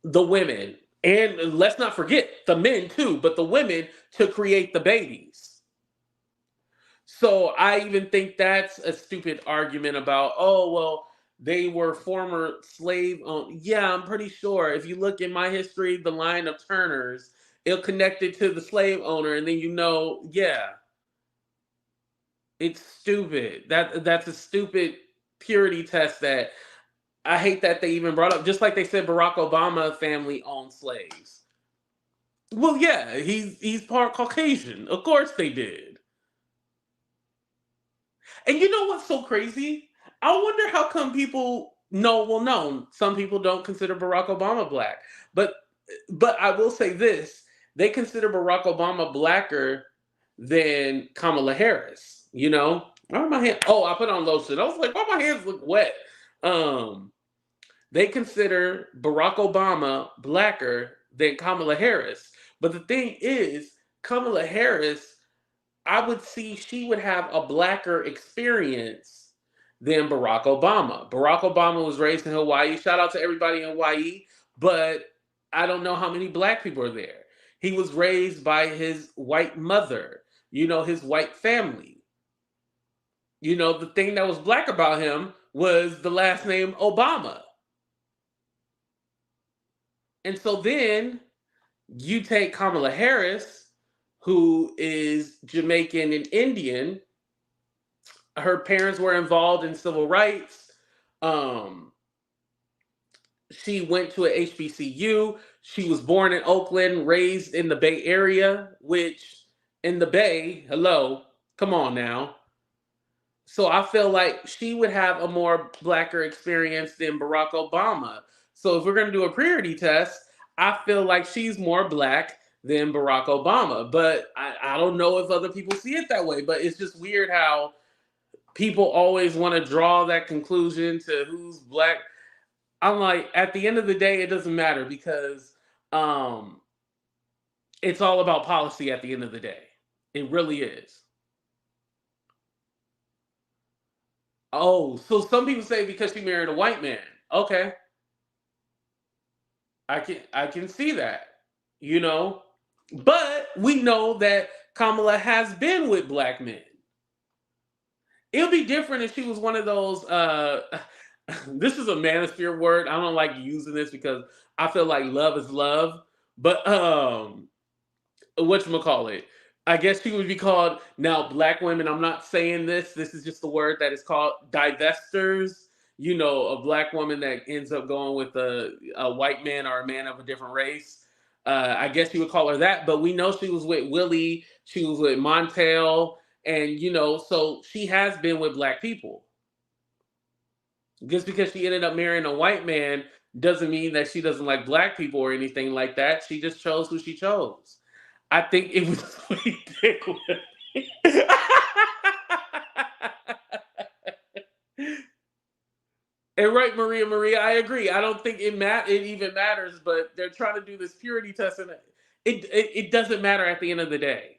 the women. And let's not forget the men too, but the women to create the babies. So I even think that's a stupid argument about, oh, well, they were former slave owned. Yeah, I'm pretty sure if you look in my history, the line of Turners, it'll connect it to the slave owner, and then you know, yeah. It's stupid. That's a stupid purity test that I hate that they even brought up. Just like they said Barack Obama family owned slaves. Well, yeah, he's part Caucasian. Of course they did. And you know what's so crazy? I wonder how come people no, some people don't consider Barack Obama black. But I will say this. They consider Barack Obama blacker than Kamala Harris. You know? Why are my hands? Oh, I put on lotion. I was like, why my hands look wet? They consider Barack Obama blacker than Kamala Harris. But the thing is, Kamala Harris, I would see she would have a blacker experience than Barack Obama. Barack Obama was raised in Hawaii. Shout out to everybody in Hawaii. But I don't know how many black people are there. He was raised by his white mother, you know, his white family. You know, the thing that was black about him was the last name Obama. And so then you take Kamala Harris, who is Jamaican and Indian. Her parents were involved in civil rights. She went to a HBCU. She was born in Oakland, raised in the Bay Area, which in the Bay, hello, come on now. So I feel like she would have a more blacker experience than Barack Obama. So if we're going to do a purity test, I feel like she's more black than Barack Obama. But I don't know if other people see it that way. But it's just weird how people always want to draw that conclusion to who's black. I'm like, at the end of the day, it doesn't matter because it's all about policy at the end of the day. It really is. Oh, so some people say because she married a white man. Okay. I can see that, you know. But we know that Kamala has been with black men. It would be different if she was one of those this is a manosphere word. I don't like using this because I feel like love is love. But whatchamacallit? I guess she would be called now black women. I'm not saying this. This is just the word that is called divestors. You know, a black woman that ends up going with a white man or a man of a different race. I guess you would call her that. But we know she was with Willie. She was with Montel. And, you know, so she has been with black people. Just because she ended up marrying a white man doesn't mean that she doesn't like black people or anything like that. She just chose who she chose. I think it was ridiculous. And right, Maria, I agree. I don't think it even matters, but they're trying to do this purity test, and it doesn't matter at the end of the day.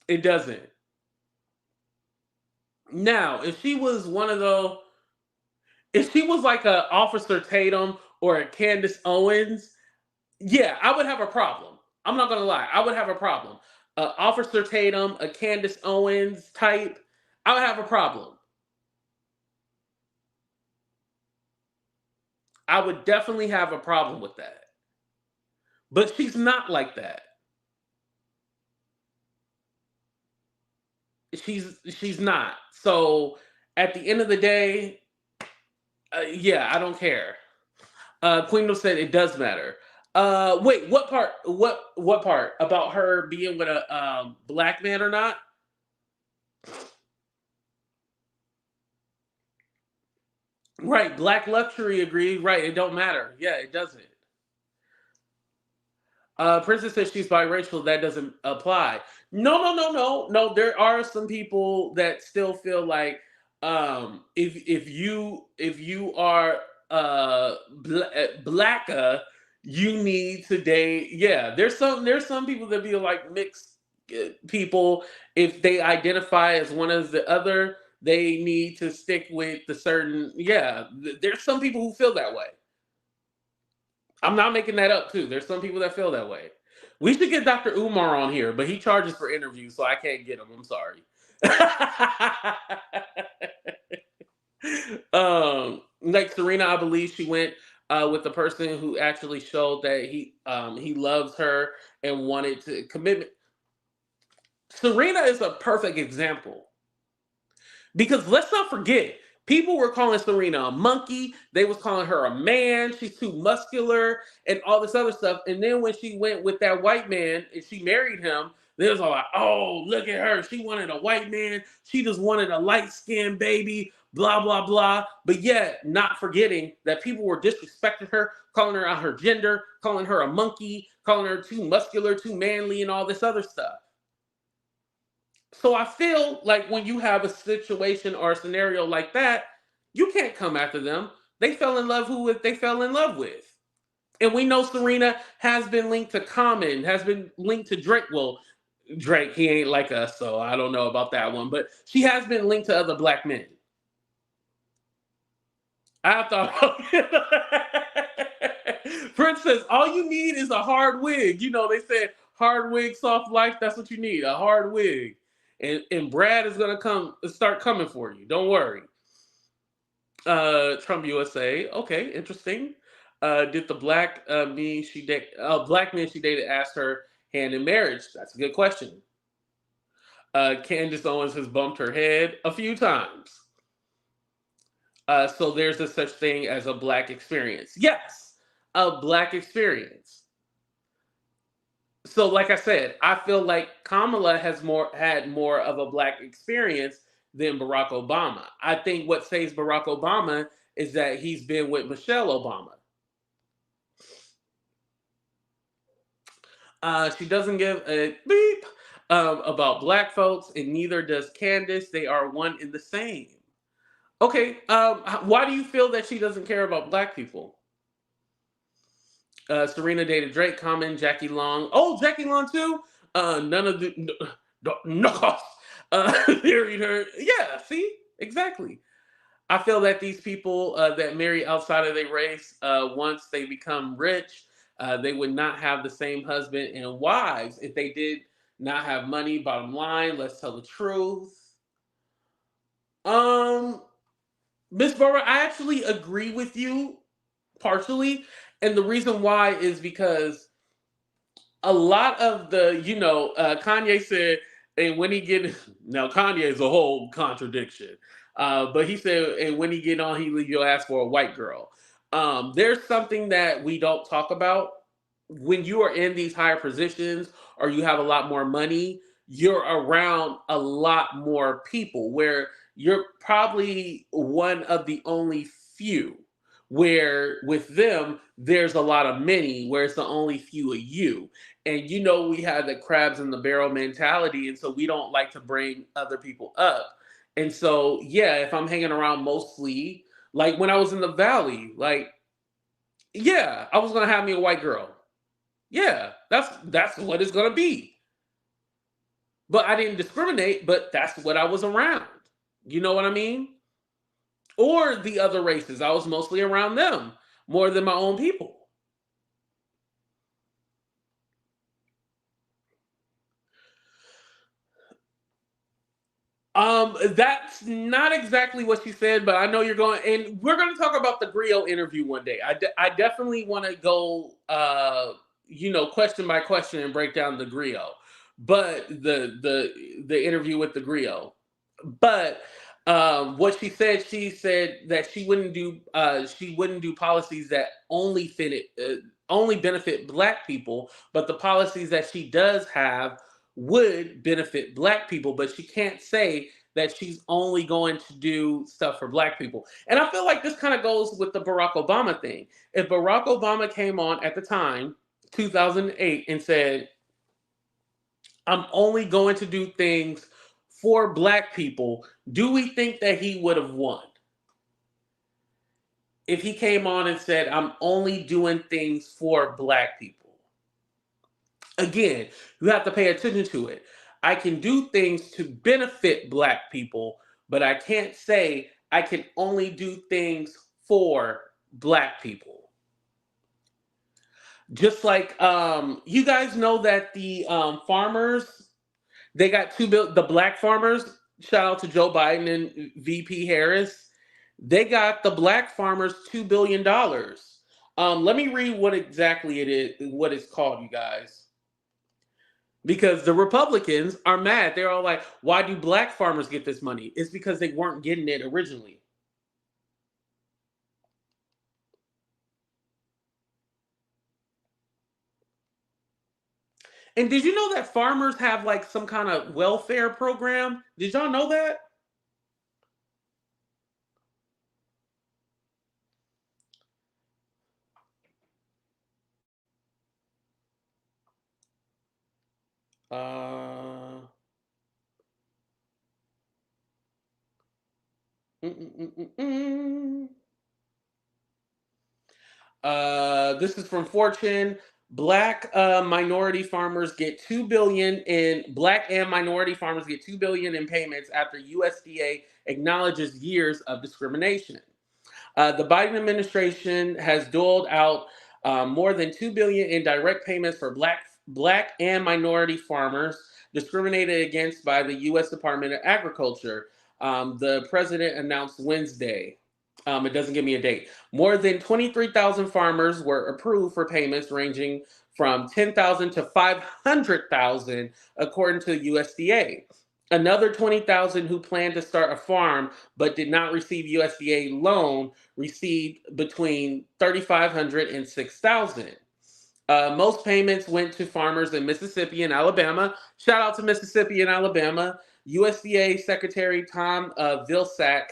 It doesn't. Now, if she was one of those, if she was like a Officer Tatum or a Candace Owens, yeah, I would have a problem. I'm not gonna lie, I would have a problem. Officer Tatum, a Candace Owens type, I would have a problem. I would definitely have a problem with that. But she's not like that. She's not. So at the end of the day, yeah, I don't care. Queendom said it does matter. Wait, what part? What part about her being with a black man or not? Right, black luxury agreed. Right, it don't matter. Yeah, it doesn't. Princess says she's biracial. That doesn't apply. No. There are some people that still feel like if you are blacker, you need to date. Yeah, there's some people that be like mixed people. If they identify as one as the other, they need to stick with the certain. Yeah, there's some people who feel that way. I'm not making that up too. There's some people that feel that way. We should get Dr. Umar on here, but he charges for interviews, so I can't get him. I'm sorry. Like Serena, I believe she went with the person who actually showed that he loves her and wanted to commitment. Serena is a perfect example because let's not forget, people were calling Serena a monkey. They was calling her a man. She's too muscular and all this other stuff. And then when she went with that white man and she married him, they was all like, oh, look at her. She wanted a white man. She just wanted a light-skinned baby, blah, blah, blah. But yet, not forgetting that people were disrespecting her, calling her out her gender, calling her a monkey, calling her too muscular, too manly, and all this other stuff. So I feel like when you have a situation or a scenario like that, you can't come after them. They fell in love who they fell in love with. And we know Serena has been linked to Common, has been linked to Drake. Well, Drake, he ain't like us, so I don't know about that one. But she has been linked to other black men. I thought, Princess, all you need is a hard wig. You know, they said hard wig, soft life. That's what you need, a hard wig. And Brad is gonna start coming for you. Don't worry. Trump USA. Okay, interesting. Did the black black men she dated ask her hand in marriage? That's a good question. Candace Owens has bumped her head a few times. So there's a such thing as a black experience. Yes, a black experience. So, like I said, I feel like Kamala has had more of a black experience than Barack Obama. I think what saves Barack Obama is that he's been with Michelle Obama. She doesn't give a beep about black folks, and neither does Candace. They are one and the same. Okay, why do you feel that she doesn't care about black people? Serena dated Drake, Common, Jackie Long. Oh, Jackie Long too? None of the... No. Married her. Yeah, see? Exactly. I feel that these people that marry outside of their race, once they become rich, they would not have the same husband and wives if they did not have money. Bottom line, let's tell the truth. Miss Barbara, I actually agree with you partially. And the reason why is because a lot of the, Kanye said, and when he get, now Kanye is a whole contradiction. But he said, and when he get on, he'll ask for a white girl. There's something that we don't talk about. When you are in these higher positions or you have a lot more money, you're around a lot more people where you're probably one of the only few, where with them, there's a lot of many, where it's the only few of you. And we have the crabs in the barrel mentality, and so we don't like to bring other people up. And so, yeah, if I'm hanging around mostly, like when I was in the Valley, like, yeah, I was going to have me a white girl. Yeah, that's what it's going to be. But I didn't discriminate, but that's what I was around. You know what I mean? Or the other races. I was mostly around them more than my own people. That's not exactly what she said, but I know you're going, and we're going to talk about the Griot interview one day. I definitely want to go, question by question and break down the Griot, but the interview with the Griot. But what she said that she wouldn't do policies that only benefit black people, but the policies that she does have would benefit black people, but she can't say that she's only going to do stuff for black people. And I feel like this kind of goes with the Barack Obama thing. If Barack Obama came on at the time, 2008, and said, I'm only going to do things for black people, do we think that he would have won? If he came on and said, I'm only doing things for black people. Again, you have to pay attention to it. I can do things to benefit black people, but I can't say I can only do things for black people. Just like, you guys know that the farmers, they got the black farmers, shout out to Joe Biden and VP Harris, they got the black farmers $2 billion. Let me read what exactly it is, what it's called, you guys. Because the Republicans are mad. They're all like, why do black farmers get this money? It's because they weren't getting it originally. And did you know that farmers have like some kind of welfare program? Did y'all know that? This is from Fortune. Black minority farmers get $2 billion in black and minority farmers get $2 billion in payments after USDA acknowledges years of discrimination. The Biden administration has doled out more than $2 billion in direct payments for black and minority farmers discriminated against by the U.S. Department of Agriculture. The president announced Wednesday. It doesn't give me a date. More than 23,000 farmers were approved for payments ranging from 10,000 to 500,000, according to USDA. Another 20,000 who planned to start a farm but did not receive USDA loan received between 3,500 and 6,000. Most payments went to farmers in Mississippi and Alabama. Shout out to Mississippi and Alabama. USDA Secretary Tom Vilsack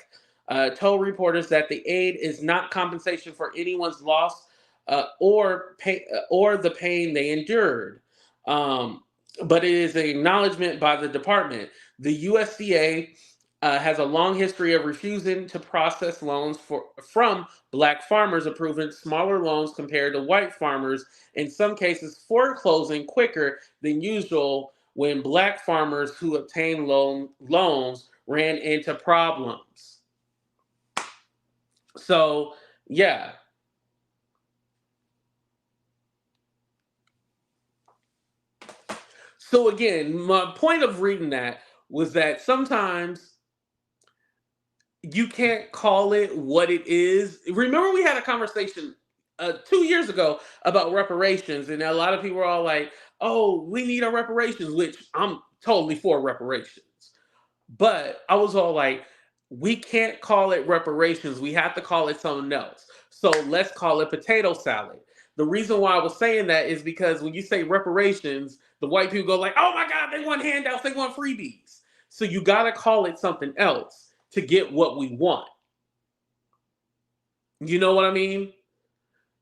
told reporters that the aid is not compensation for anyone's loss or the pain they endured, but it is an acknowledgement by the department. The USDA has a long history of refusing to process loans from Black farmers, approving smaller loans compared to white farmers, in some cases foreclosing quicker than usual when Black farmers who obtained loans ran into problems. So, yeah. So again, my point of reading that was that sometimes you can't call it what it is. Remember, we had a conversation 2 years ago about reparations, and a lot of people were all like, oh, we need our reparations, which I'm totally for reparations. But I was all like, we can't call it reparations. We have to call it something else. So let's call it potato salad. The reason why I was saying that is because when you say reparations, the white people go like, oh my God, they want handouts, they want freebies. So you got to call it something else to get what we want. You know what I mean?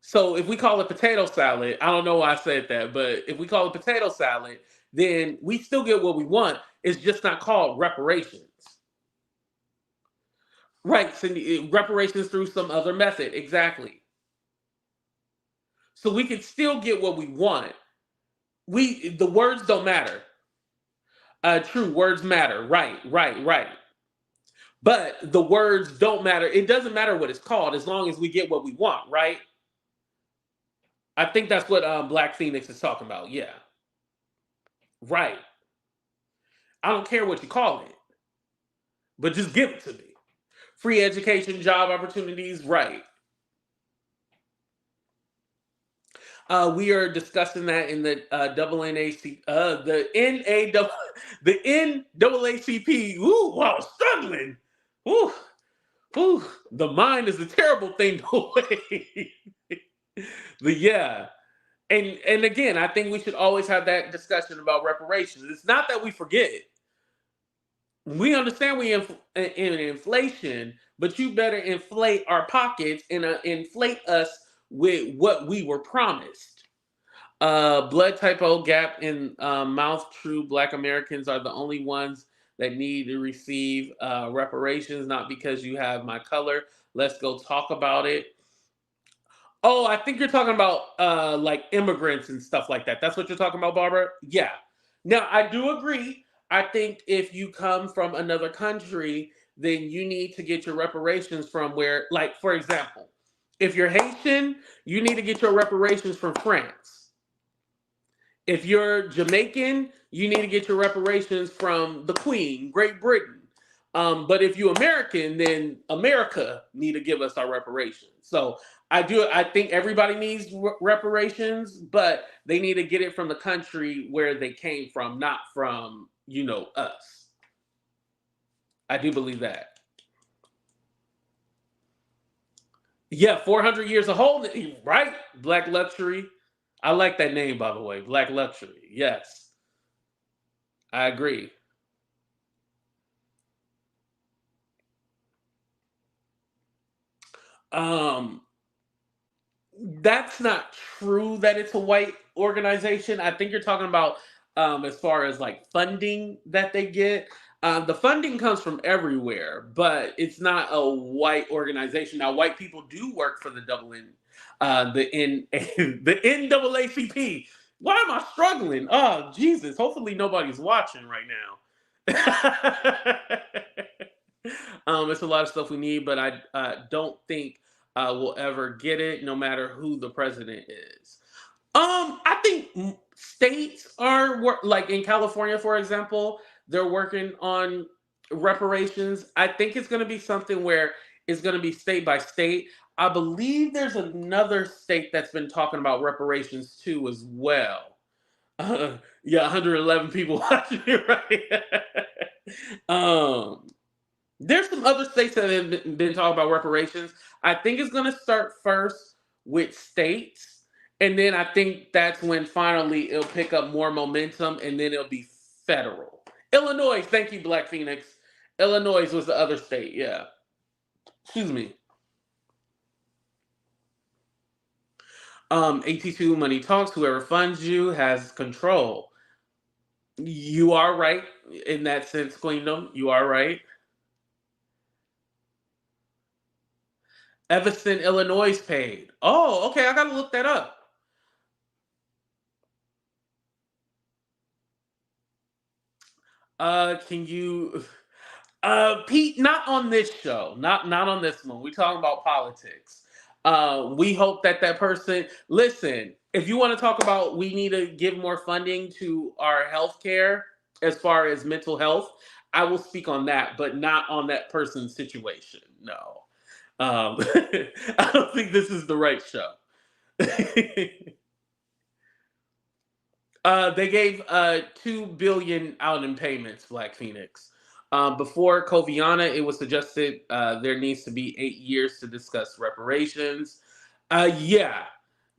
So if we call it potato salad, I don't know why I said that, but if we call it potato salad, then we still get what we want. It's just not called reparations. Right, Cindy, reparations through some other method, exactly. So we can still get what we want. The words don't matter. True, words matter. Right. But the words don't matter. It doesn't matter what it's called as long as we get what we want, right? I think that's what Black Phoenix is talking about. Yeah. Right. I don't care what you call it, but just give it to me. Free education, job opportunities, right. We are discussing that in the NAACP. Ooh, wow, struggling. Ooh, the mind is a terrible thing to weigh. But yeah, and again, I think we should always have that discussion about reparations. It's not that we forget. We understand we in inflation, but you better inflate our pockets and inflate us with what we were promised. Blood typo gap in mouth. True, Black Americans are the only ones that need to receive reparations, not because you have my color. Let's go talk about it. Oh, I think you're talking about like immigrants and stuff like that. That's what you're talking about, Barbara? Yeah. Now, I do agree. I think if you come from another country, then you need to get your reparations from where, like, for example, if you're Haitian, you need to get your reparations from France. If you're Jamaican, you need to get your reparations from the Queen, Great Britain. But if you're American, then America need to give us our reparations. So I think everybody needs reparations, but they need to get it from the country where they came from, not from, us. I do believe that. Yeah, 400 years of holding, right? Black luxury. I like that name, by the way. Black luxury. Yes. I agree. That's not true that it's a white organization. I think you're talking about as far as like funding that they get. The funding comes from everywhere, but it's not a white organization. Now, white people do work for the the NAACP. Why am I struggling? Oh, Jesus. Hopefully nobody's watching right now. It's a lot of stuff we need, but I don't think we'll ever get it, no matter who the president is. I think states are like in California, for example, they're working on reparations. I think it's going to be something where is going to be state by state. I believe there's another state that's been talking about reparations too as well. Yeah, 111 people watching it, right? There's some other states that have been talking about reparations. I think it's going to start first with states, and then I think that's when finally it'll pick up more momentum, and then it'll be federal. Illinois, thank you, Black Phoenix. Illinois was the other state, yeah. Excuse me. AT2 Money Talks, whoever funds you has control. You are right in that sense, Queendom. You are right. Evanston, Illinois paid. Oh, okay, I gotta look that up. Can you Pete, not on this show. Not on this one. We're talking about politics. We hope that person, listen, if you want to talk about we need to give more funding to our healthcare as far as mental health, I will speak on that, but not on that person's situation. No. I don't think this is the right show. They gave $2 billion out in payments, Black Phoenix. Before Coviana, it was suggested there needs to be 8 years to discuss reparations. Yeah,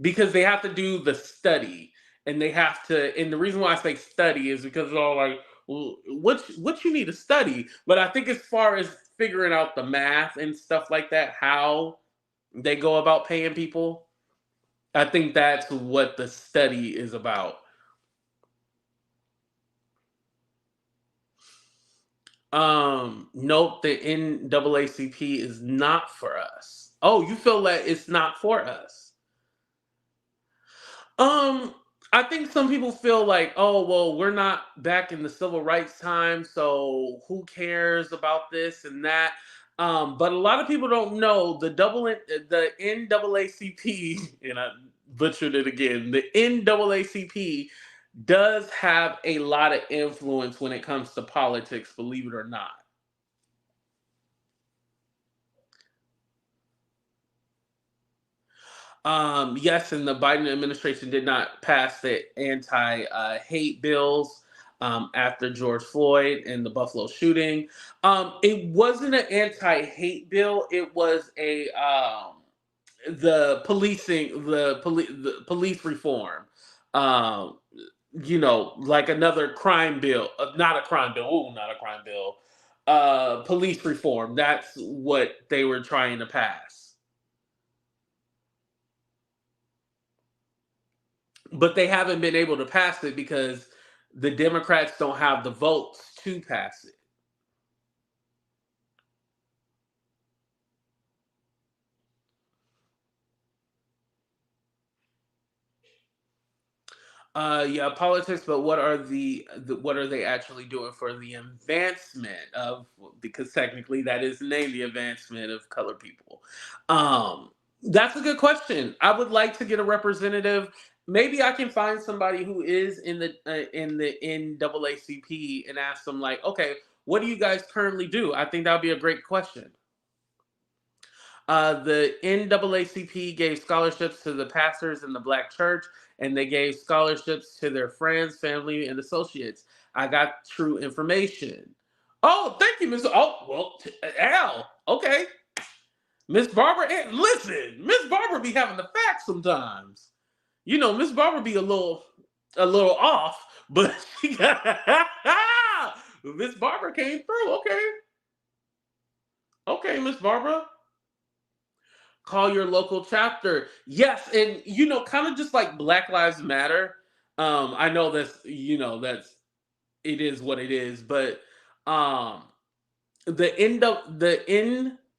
because they have to do the study, and they have to. And the reason why I say study is because it's all like, well, what you need to study. But I think as far as figuring out the math and stuff like that, how they go about paying people, I think that's what the study is about. Nope, the NAACP is not for us. Oh, you feel that it's not for us? I think some people feel like, oh, well, we're not back in the civil rights time, so who cares about this and that? But a lot of people don't know the NAACP, and I butchered it again. The NAACP does have a lot of influence when it comes to politics, believe it or not. Yes, and the Biden administration did not pass the anti-hate bills after George Floyd and the Buffalo shooting. It wasn't an anti-hate bill. It was the police reform. Like another crime bill, not a crime bill. Oh, not a crime bill. Police reform. That's what they were trying to pass. But they haven't been able to pass it because the Democrats don't have the votes to pass it. Yeah, politics, but what are what are they actually doing for the advancement of, because technically that is the name, the advancement of colored people? That's a good question. I would like to get a representative. Maybe I can find somebody who is in the NAACP and ask them, like, okay, what do you guys currently do? I think that would be a great question. The NAACP gave scholarships to the pastors in the Black church, and they gave scholarships to their friends, family, and associates. I got true information. Oh, thank you, Ms. Oh, well, Al. Okay. Miss Barbara, listen, Miss Barbara be having the facts sometimes. Miss Barbara be a little off, but she got Miss Barbara came through. Okay, Miss Barbara. Call your local chapter. Yes, and kind of just like Black Lives Matter. I know that's it is what it is, but the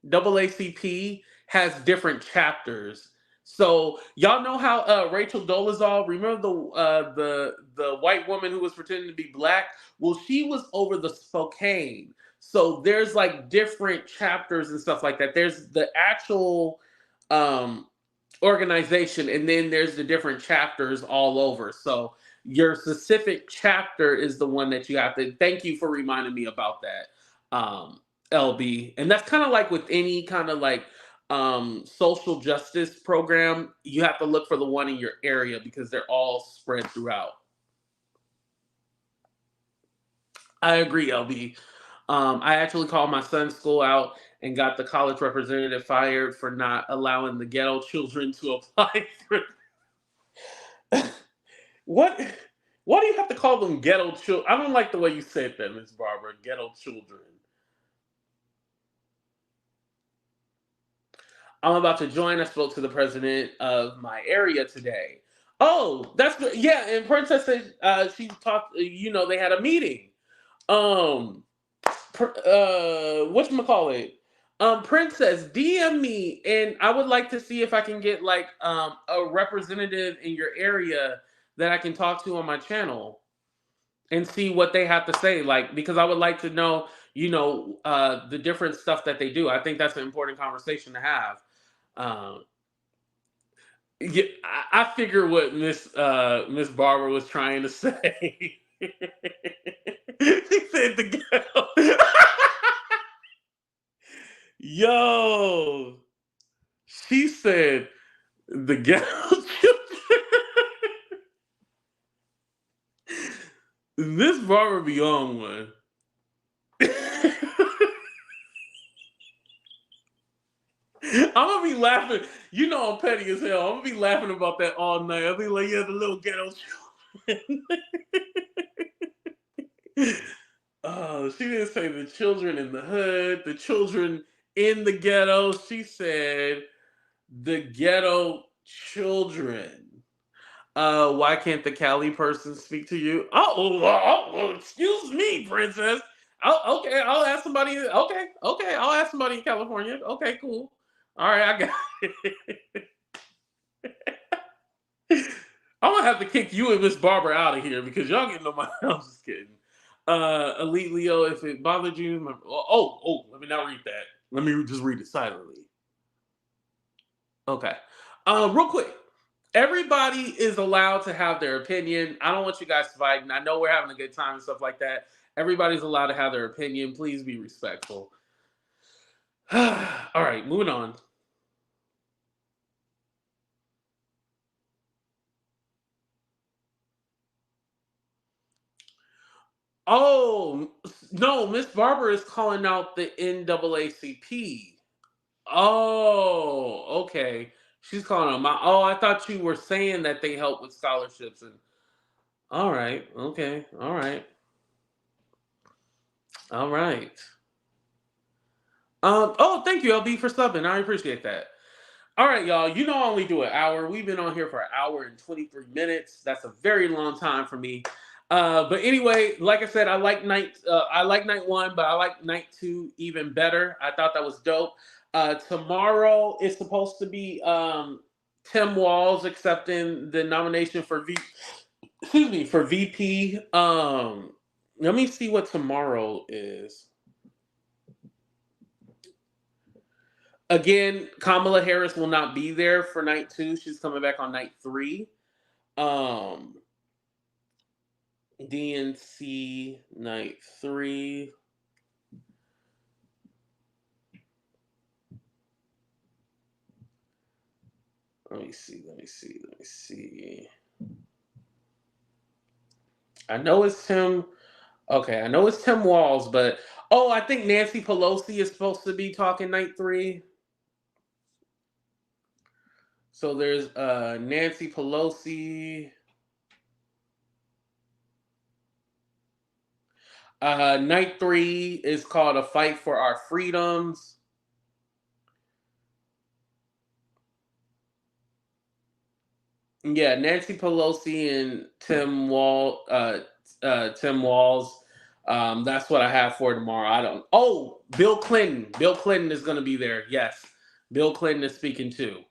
NAACP has different chapters. So y'all know how Rachel Dolezal, remember the white woman who was pretending to be Black? Well, she was over the Spokane. So there's like different chapters and stuff like that. There's the actual organization, and then there's the different chapters all over. So your specific chapter is the one that you have to. Thank you for reminding me about that. LB. And that's kind of like with any kind of like social justice program, you have to look for the one in your area because they're all spread throughout. I agree, LB. I actually called my son's school out and got the college representative fired for not allowing the ghetto children to apply for. What? Why do you have to call them ghetto children? I don't like the way you said that, Miss Barbara. Ghetto children. I'm about to join. I spoke to the president of my area today. Oh, that's good. Yeah. And Princess said she talked. They had a meeting. Whatchamacallit? Princess, DM me, and I would like to see if I can get like a representative in your area that I can talk to on my channel and see what they have to say. Like, because I would like to know, the different stuff that they do. I think that's an important conversation to have. Yeah, I figure what Miss Barbara was trying to say. She said the ghetto. Yo, she said the ghetto. Miss Barbara be on one. I'm gonna be laughing. I'm petty as hell. I'm gonna be laughing about that all night. I'll be like, yeah, the little ghetto children. Oh, she didn't say the children in the hood, the children in the ghetto. She said the ghetto children. Why can't the Cali person speak to you? Oh, excuse me, princess. Oh, okay, I'll ask somebody. Okay, I'll ask somebody in California. Okay, cool. All right, I got it. I'm gonna have to kick you and Miss Barbara out of here because y'all getting on my. I'm just kidding. Elite Leo, if it bothered you, let me not read that. Let me just read it silently. Okay. Real quick. Everybody is allowed to have their opinion. I don't want you guys fighting. I know we're having a good time and stuff like that. Everybody's allowed to have their opinion. Please be respectful. All right, moving on. Oh, no, Miss Barbara is calling out the NAACP. Oh, okay. She's calling them out. Oh, I thought you were saying that they help with scholarships. And all right, okay, all right. All right. Oh, thank you, LB, for subbing. I appreciate that. All right, y'all. I only do an hour. We've been on here for an hour and 23 minutes. That's a very long time for me. But anyway, like I said, I like night one, but I like night two even better. I thought that was dope. Tomorrow is supposed to be Tim Walz accepting the nomination for VP. Let me see what tomorrow is. Again, Kamala Harris will not be there for night two. She's coming back on night three. DNC night three. Let me see. I know it's Tim. Okay, I know it's Tim Walz, but I think Nancy Pelosi is supposed to be talking night three. So there's Nancy Pelosi. Night three is called A Fight for Our Freedoms. Yeah, Nancy Pelosi and Tim Walz. That's what I have for tomorrow. Bill Clinton. Bill Clinton is going to be there. Yes, Bill Clinton is speaking too.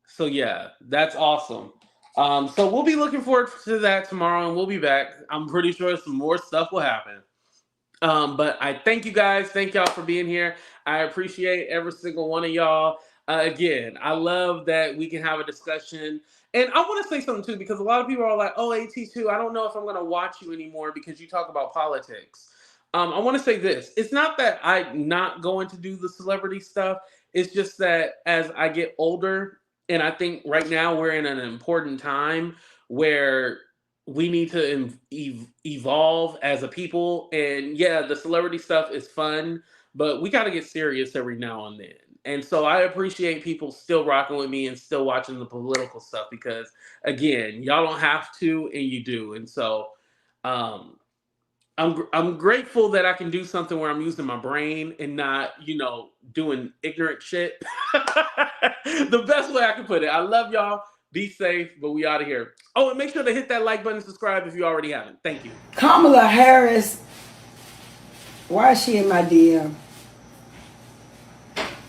So yeah, that's awesome. So we'll be looking forward to that tomorrow, and we'll be back. I'm pretty sure some more stuff will happen. But I thank you guys. Thank y'all for being here. I appreciate every single one of y'all. Again, I love that we can have a discussion. And I want to say something too, because a lot of people are like, oh, AT2, I don't know if I'm going to watch you anymore because you talk about politics. I want to say this. It's not that I'm not going to do the celebrity stuff. It's just that as I get older, and I think right now we're in an important time where we need to evolve as a people. And yeah, the celebrity stuff is fun, but we got to get serious every now and then. And so I appreciate people still rocking with me and still watching the political stuff because, again, y'all don't have to, and you do. And so, um, I'm grateful that I can do something where I'm using my brain and not, doing ignorant shit. The best way I can put it. I love y'all. Be safe, but we out of here. Oh, and make sure to hit that like button and subscribe if you already haven't. Thank you. Kamala Harris, why is she in my DM?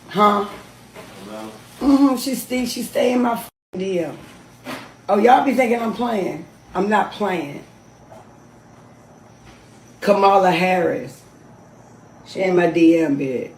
Huh? She stay in my DM. Oh, y'all be thinking I'm playing. I'm not playing. Kamala Harris. She in my DM, bitch.